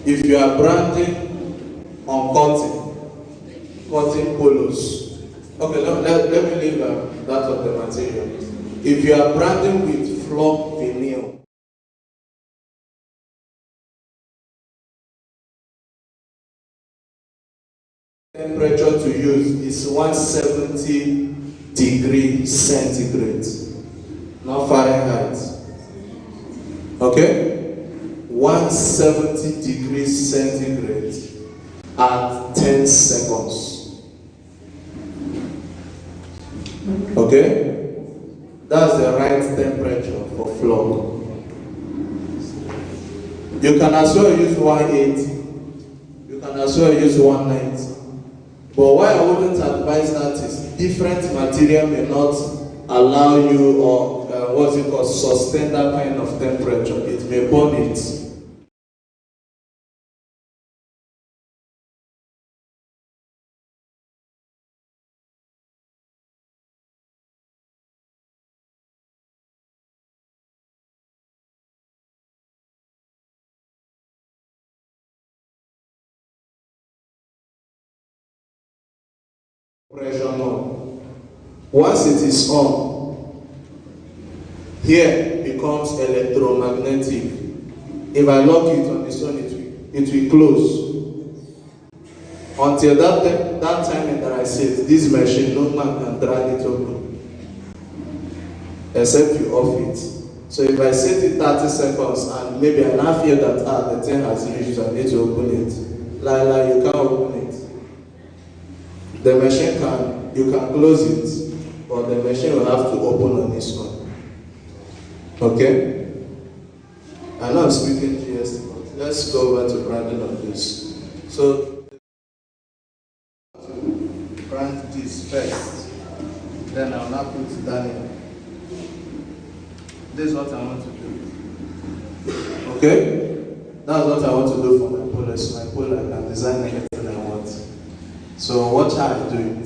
if you are branding on cotton polos, okay, let me leave that of the material. If you are branding with flock vinyl, temperature to use is 170 degrees centigrade, not Fahrenheit. Okay? 170 degrees centigrade at 10 seconds. Okay? That's the right temperature for flock. You can as well use 180. You can as well use 190. But why I wouldn't advise that is different material may not allow you or what's it called, sustain that kind of temperature. It may burn it. Pressure on. Once it is on, here becomes electromagnetic. If I lock it on the sun, it will close. Until that time that I said, this machine, no man can drag it open. Except you off it. So if I set it 30 seconds and maybe I now feel that the thing has reached, I need to open it. Like you can't open it. The machine you can close it, but the machine will have to open on its own. Okay? I know I'm speaking GST, but let's go over to branding of this. So, brand this first, then I'll now put Daniel. This is what I want to do. Okay? That's what I want to do for my polo. So my polo, I can design anything I want. So watch how I do it.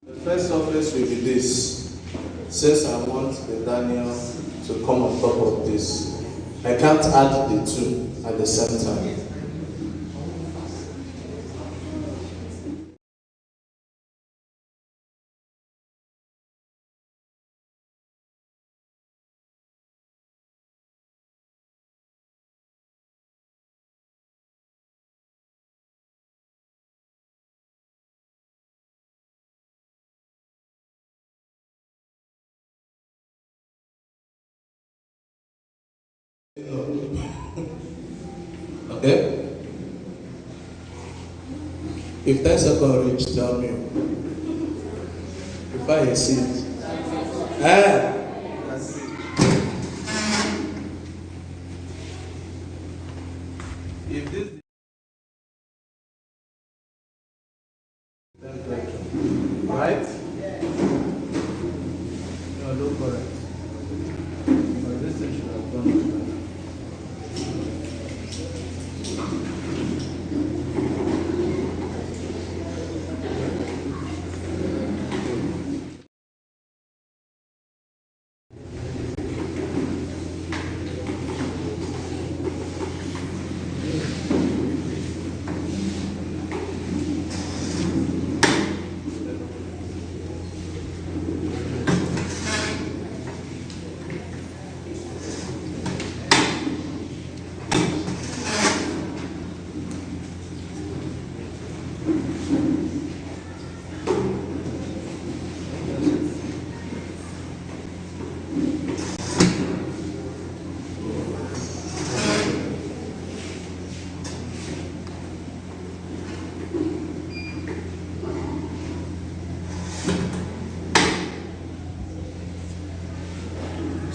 The first surface will be this. Since I want the Daniel to come on top of this, I can't add the two at the same time. Okay? If 10 seconds reach, tell me. If I exceed. That's it. If this temperature, right? No, look correct. But this thing should have gone much better.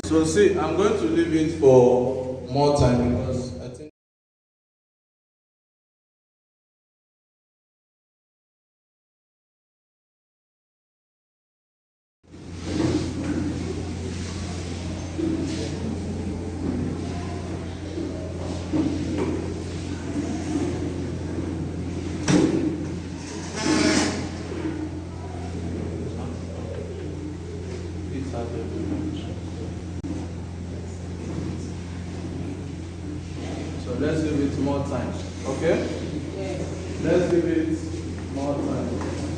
So see, I'm going to leave it for more time because I think. So let's give it more time, okay? Yes. Let's give it more time.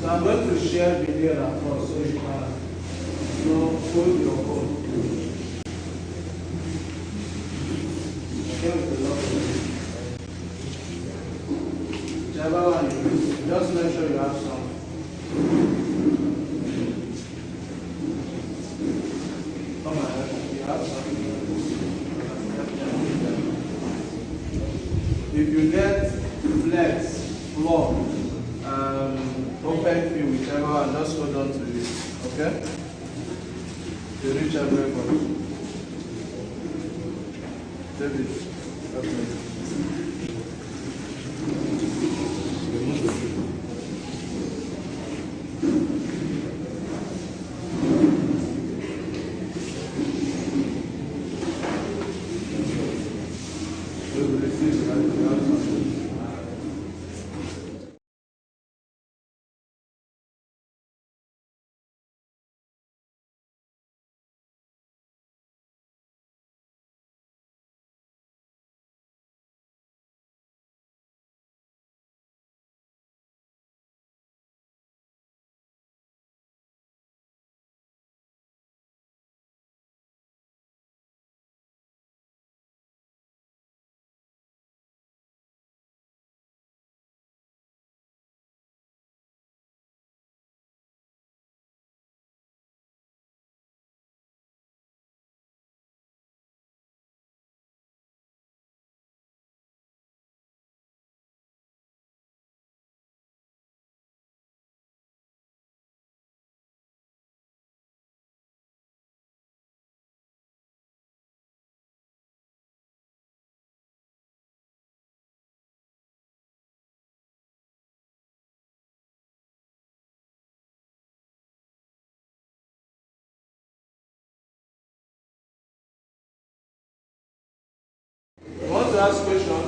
So I'm going to share video across so you can hold your phone. Okay, with the love. Whichever one you use, just make sure you have some. Come on, you have some. If you get flex, floor, open field, whichever one, just hold on to it, okay? You reach everybody. David, okay. You want to ask question?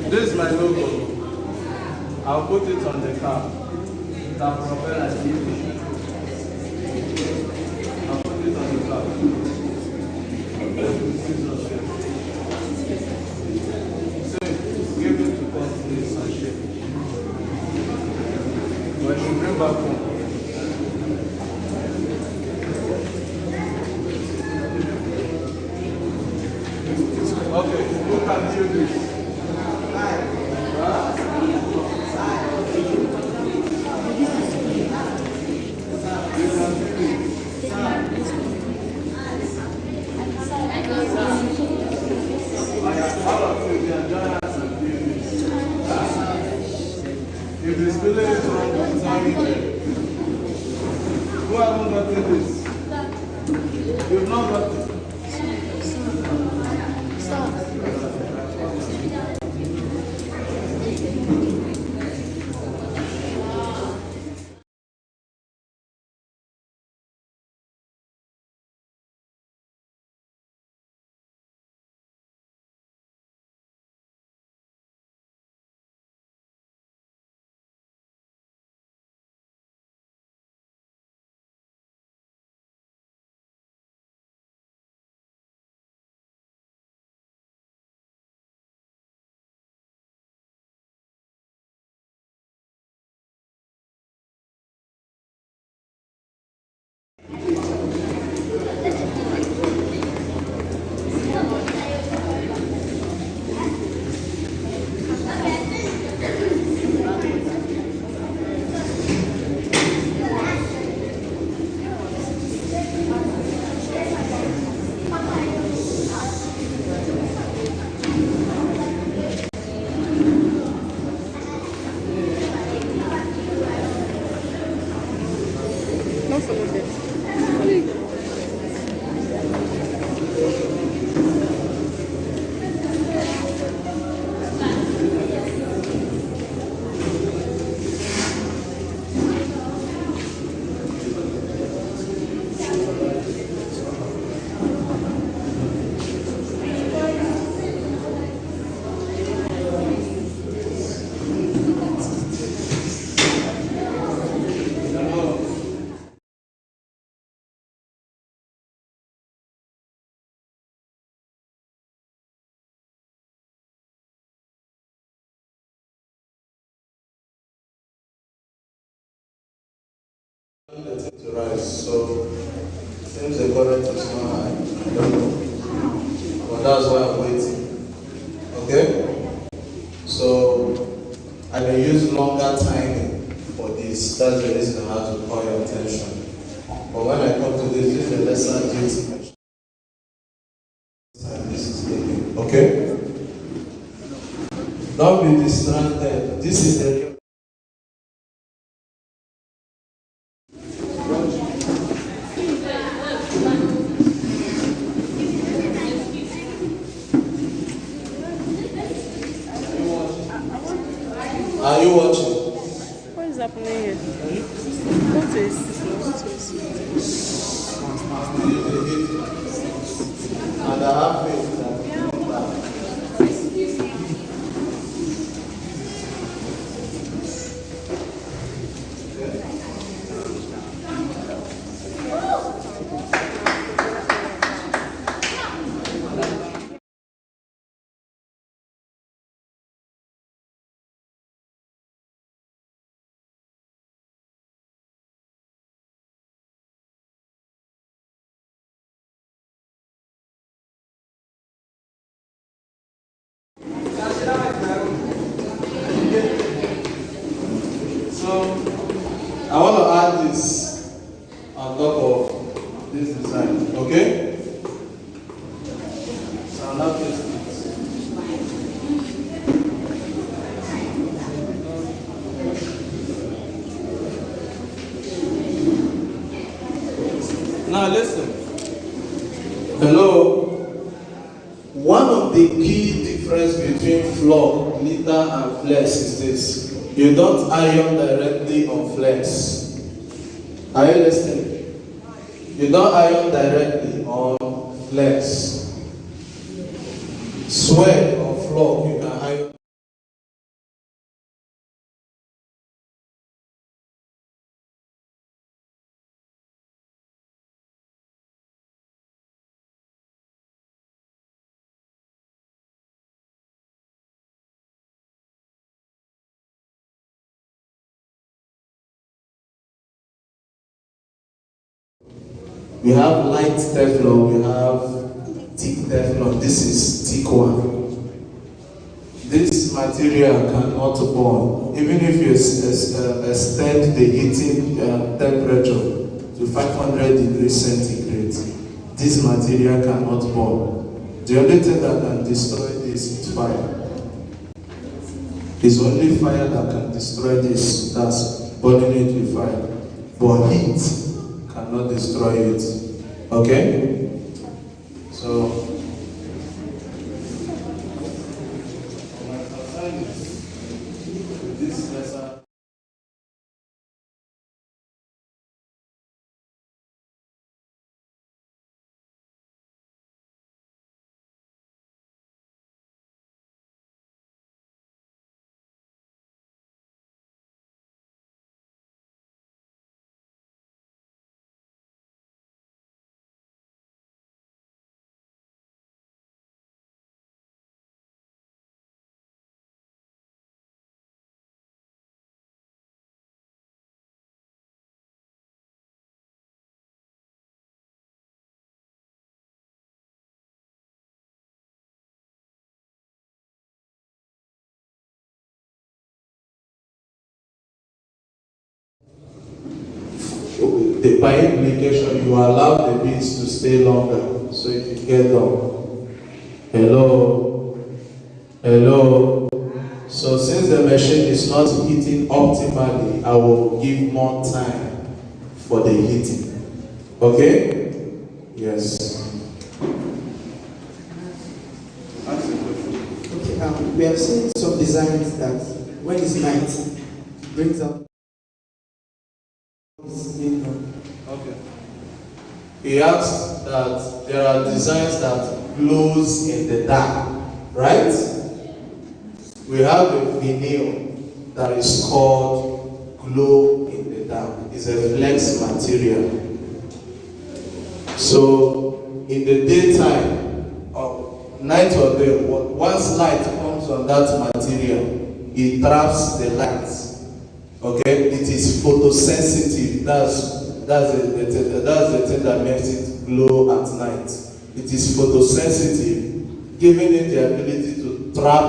This is my logo. I'll put it on the car. That propeller TV. I'll put it on the car. back home. Okay, who can do this? All of you can join us and do this. If the spelling is wrong, tell me. Who haven't gotten this? You've not got it. Let it to rise. So since the current is not high, I don't know. But that's why I'm waiting. Okay? So I will use longer timing for this. That's the reason I have to call your attention. But when I come to this is a lesser duty. This is taking. Okay? Don't be distracted. This is the Are you watching? What is happening here? What is? And I have faith that so I want to add this on top of this design, okay? So I'll not paste it. Now listen. Hello. One of the key difference between floor, glitter, and flex is this. You don't iron directly on flex. Are you listening? You don't iron directly on flex. Sweat or floor, you can iron. We have light Teflon, we have thick Teflon. This is thick one. This material cannot burn. Even if you extend the heating temperature to 500 degrees centigrade, this material cannot burn. The only thing that can destroy this is fire. It's only fire that can destroy this, that's burning it with fire. But heat cannot destroy it. Okay? So, this lesson. By implication, you allow the beats to stay longer. So if you get down, hello, hello. So since the machine is not heating optimally, I will give more time for the heating. Okay? Yes. Okay, we have seen some designs that when it's night, it brings out. Okay. He asked that there are designs that glows in the dark, right? We have a vinyl that is called glow in the dark. It's a flex material. So in the daytime, or night or day, once light comes on that material, it traps the light. Okay, it is photosensitive. That's the thing that makes it glow at night. It is photosensitive, giving it the ability to trap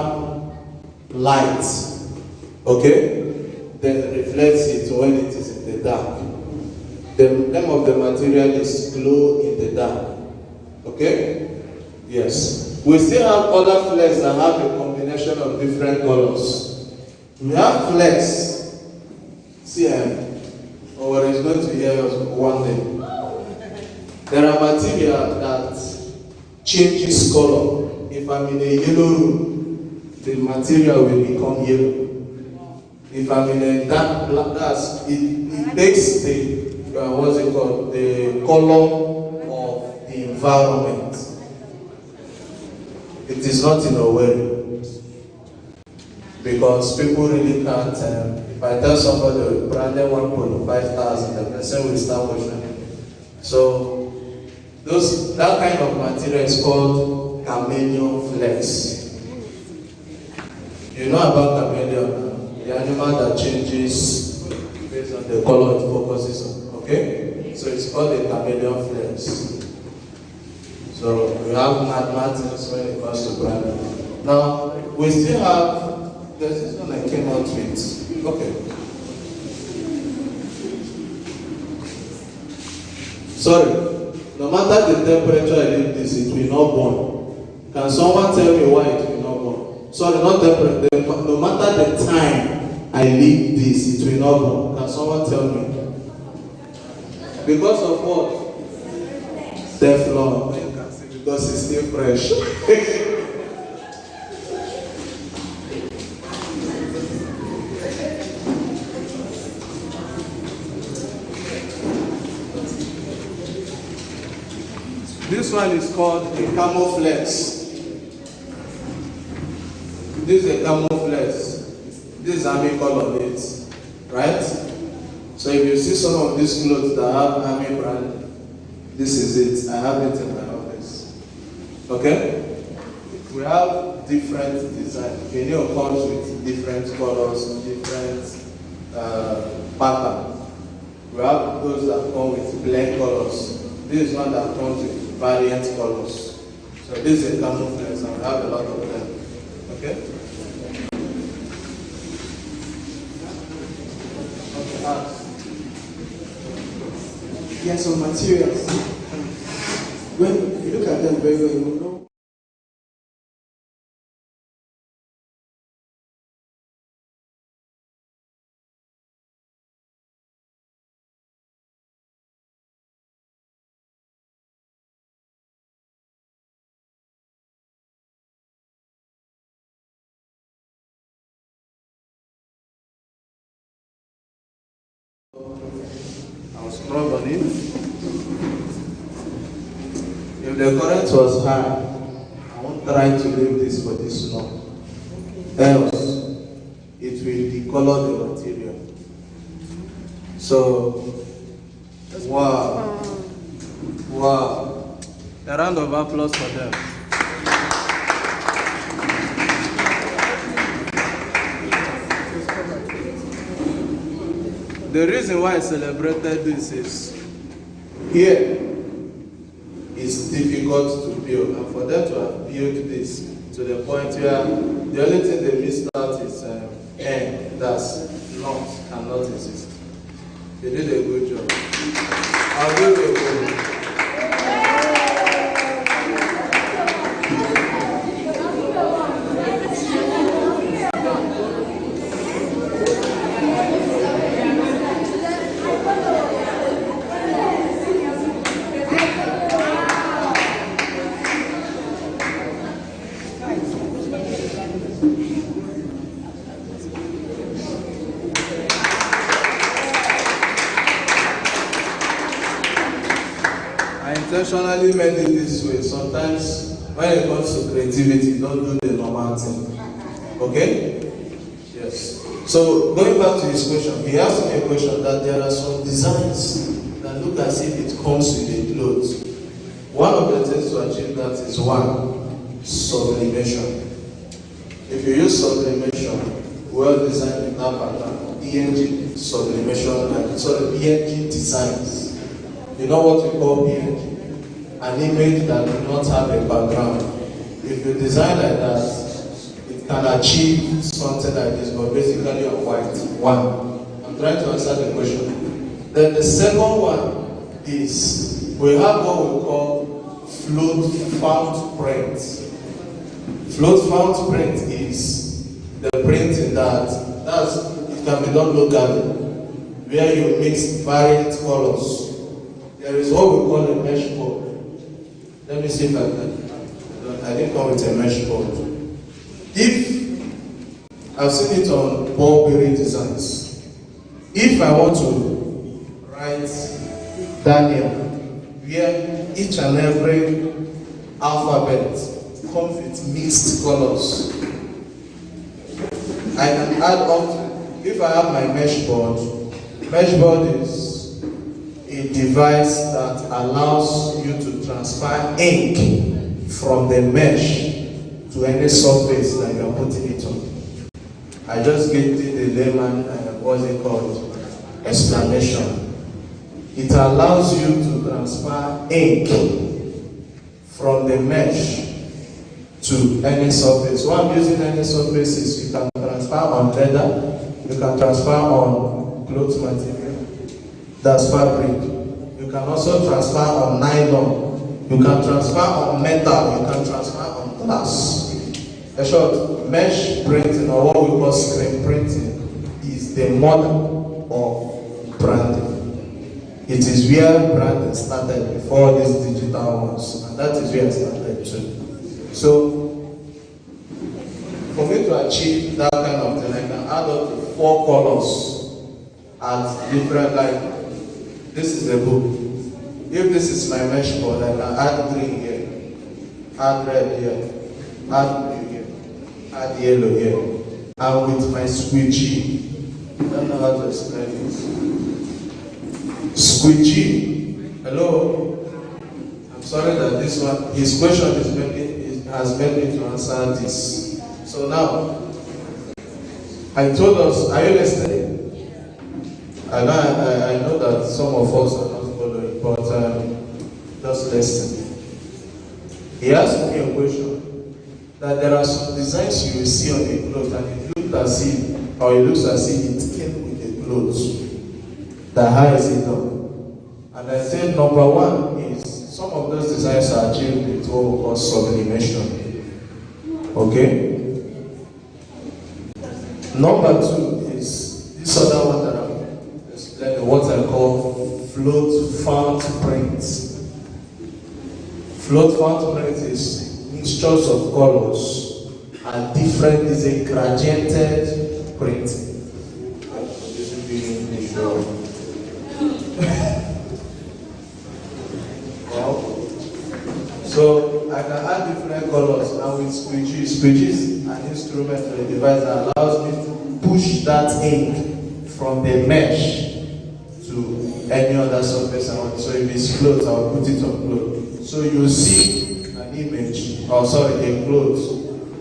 light. Okay, then reflects it when it is in the dark. The name of the material is glow in the dark. Okay, yes. We still have other flex that have a combination of different colors. We have flex. Owerri is going to hear us one day. There are material that changes color. If I'm in a yellow room, the material will become yellow. If I'm in a dark black, it takes the what's it called? The color of the environment. It is not in Owerri. Because people really can't, if I tell somebody branded 1.5,000, the person will start questioning. So that kind of material is called chameleon flex. You know about chameleon, the animal that changes based on the color it focuses on. Okay? So it's called a chameleon flex. So we have mathematics when it comes to branding. Now we still have. There's this one I came out with. Okay. Sorry. No matter the temperature I leave this, it will not burn. Can someone tell me why it will not burn? Sorry, not temperature. No matter the time I leave this, it will not burn. Can someone tell me? Because of what? Teflon. Because it's still fresh. This one is called a camouflex. This is a camouflex. This is army color on it, right? So if you see some of these clothes that have army brand, this is it. I have it in my office. Okay? We have different designs. Vinyl comes with different colors, different pattern. We have those that come with plain colors. This is one that comes with variant colors. So this is a camouflage, and we have a lot of them. Okay? Yes, some materials. When you look at them very well, you will know. I'll scrub on it. If the current was high, I won't try to leave this for this long. Else, it will decolor the material. So, wow. Wow. A round of applause for them. The reason why I celebrated this is here it's difficult to build, and for them to have built this to the point where the only thing they missed out is N, that's not, cannot exist. They did a good job. I'll give you a good. Intentionally made it this way. Sometimes when it comes to creativity, don't do the normal thing. Okay? Yes. So going back to his question, he asked me a question that there are some designs that look as if it comes with a clothes. One of the things to achieve that is one, sublimation. If you use sublimation, well designed with that pattern, PNG sublimation, PNG designs. You know what we call PNG? An image that does not have a background. If you design like that, it can achieve something like this, but basically on white. One. I'm trying to answer the question. Then the second one is we have what we call float found print. Float found print is the printing that it can be done locally, where you mix variant colors. There is what we call a mesh board. Let me see if I didn't come with a mesh board. If I've seen it on Burberry designs, if I want to write Daniel, where each and every alphabet comes with mixed colors, I can add up. If I have my mesh board is a device that allows you to transfer ink from the mesh to any surface that you are putting it on. I just gave the layman what's it called? Explanation. It allows you to transfer ink from the mesh to any surface. What I'm using any surface is you can transfer on leather, you can transfer on cloth material. That's fabric. You can also transfer on nylon. You can transfer on metal. You can transfer on glass. In short, mesh printing, or what we call screen printing, is the mother of branding. It is where branding started before these digital ones, and that is where it started too. So, for me to achieve that kind of thing, I can add up to 4 colors at different, like, this is a book. If this is my mesh board, I can add green here, add red here, add blue here, add yellow here. And with my squeegee, I don't know how to explain this. Squeegee, hello? I'm sorry that this one, his question has made me to answer this. So now, I told us, are you listening? I know that some of us are not following, but just listening. He asked me a question that there are some designs you will see on a cloth and it looks as if it came with the clothes. That how is it done? And I said number one is some of those designs are achieved with what we call sublimation. Okay? Number two is this other one that I'm explaining, what I call float fount print. Float fount print is mixtures of colors and different, is a gradiented printing. This will be so I can add different colors, and with squeegee is an instrument or a device that allows me to push that ink from the mesh to any other surface I want. So if it's float, I'll put it on cloth. So you see an image, a cloth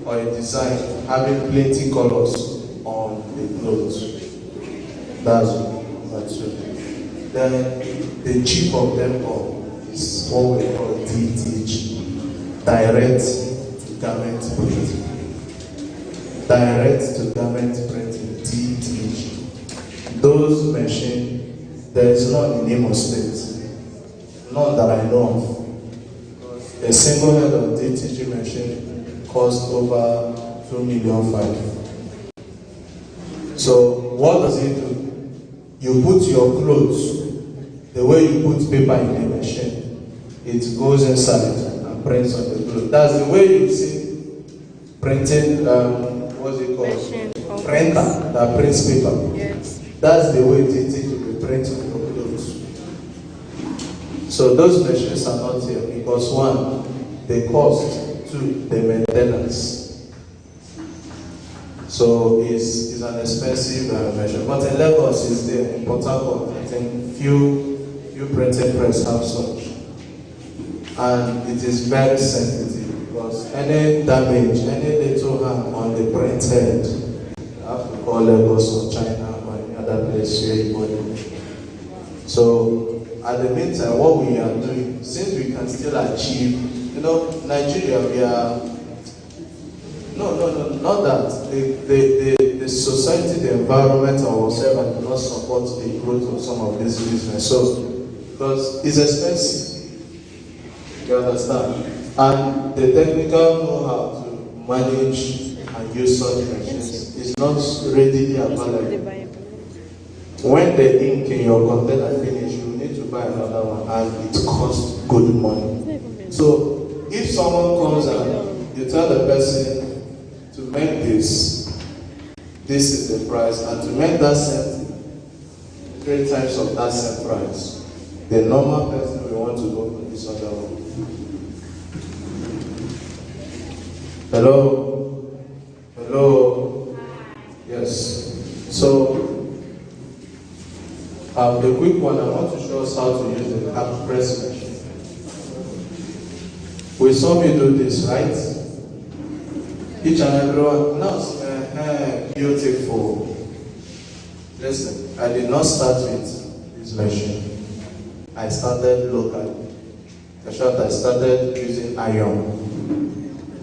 or a design having plenty colors on the cloth. That's true. Then the chip of them all is what we call DTG, direct to garment printing. Direct to garment printing, DTG. Those machines, there is none in Imo State, none that I know of. A single head of DTG machine costs over 2.5 million. So what does it do? You put your clothes the way you put paper in a machine. It goes inside and prints on the cloth. That's the way you see printing, what's it called? Machine. Printer that prints paper. Yes. That's the way DTG will print on your clothes. So those machines are not here because one, they cost, two, the maintenance. So it's an expensive machine. But in Lagos is there, in Port Harcourt, I think few printing press have such. And it is very sensitive because any damage, any little harm on the print head, you have to call Lagos or China or any other place where you want it. So at the meantime, what we are doing, since we can still achieve, Nigeria, we are not that the society, the environment, or whatever do not support the growth of some of this business. So because it's expensive. You understand? And the technical know-how to manage and use such machines is not readily available. When the ink in your container finish, you need to buy another one, and it costs good money. So if someone comes and you tell the person to make this is the price, and to make that same 3 times of that same price, the normal person will want to go for this other one. Hello? Yes. So, the quick one, I want to show us how to use the cap press machine. We saw me do this, right? Each and everyone, now, beautiful. Listen, I did not start with this machine. I started locally. I started using iron.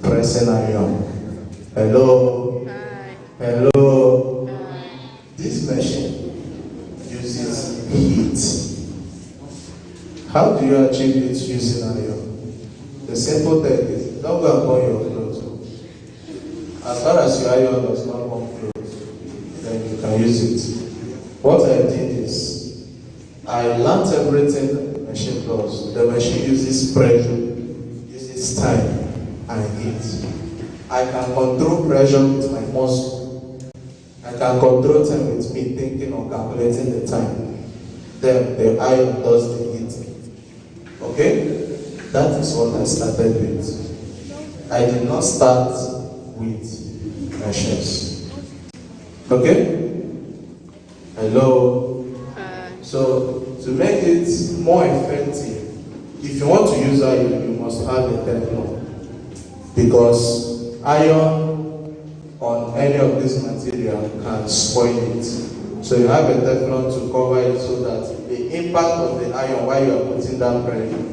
Pressing iron. Hello. Hi. Hello. Hi. This machine uses heat. How do you achieve it using iron? The simple thing is, don't go and burn your clothes. As far as your iron does not burn clothes, then you can use it. What I did is, I learned everything that the machine does. The machine uses pressure, uses time, and heat. I can control pressure with my muscle. I can control time with me thinking or calculating the time. Then the iron does the heating. Okay? That is what I started with. I did not start with machines. Okay? Hello? So, to make it more effective, if you want to use iron, you must have a Teflon. Because iron on any of this material can spoil it. So you have a Teflon to cover it so that the impact of the iron while you are putting down pressure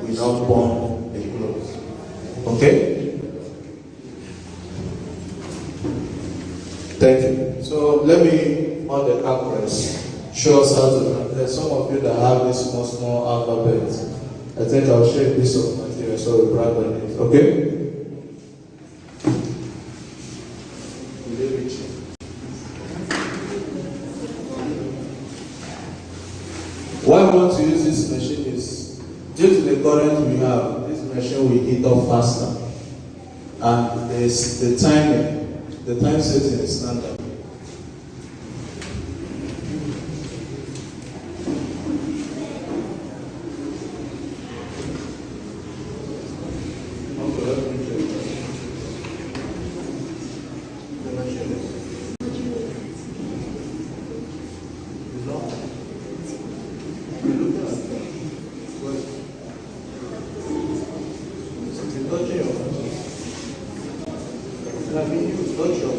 will not burn the clothes. Okay? Thank you. So let me, on the car press, show us how to. There's some of you that have this small alphabet. I think I'll share this of material so we brag on it. Okay? Why I want to use this machine is due to the current we have, this machine will heat up faster. And there's the timing, the time setting is standard. Touch your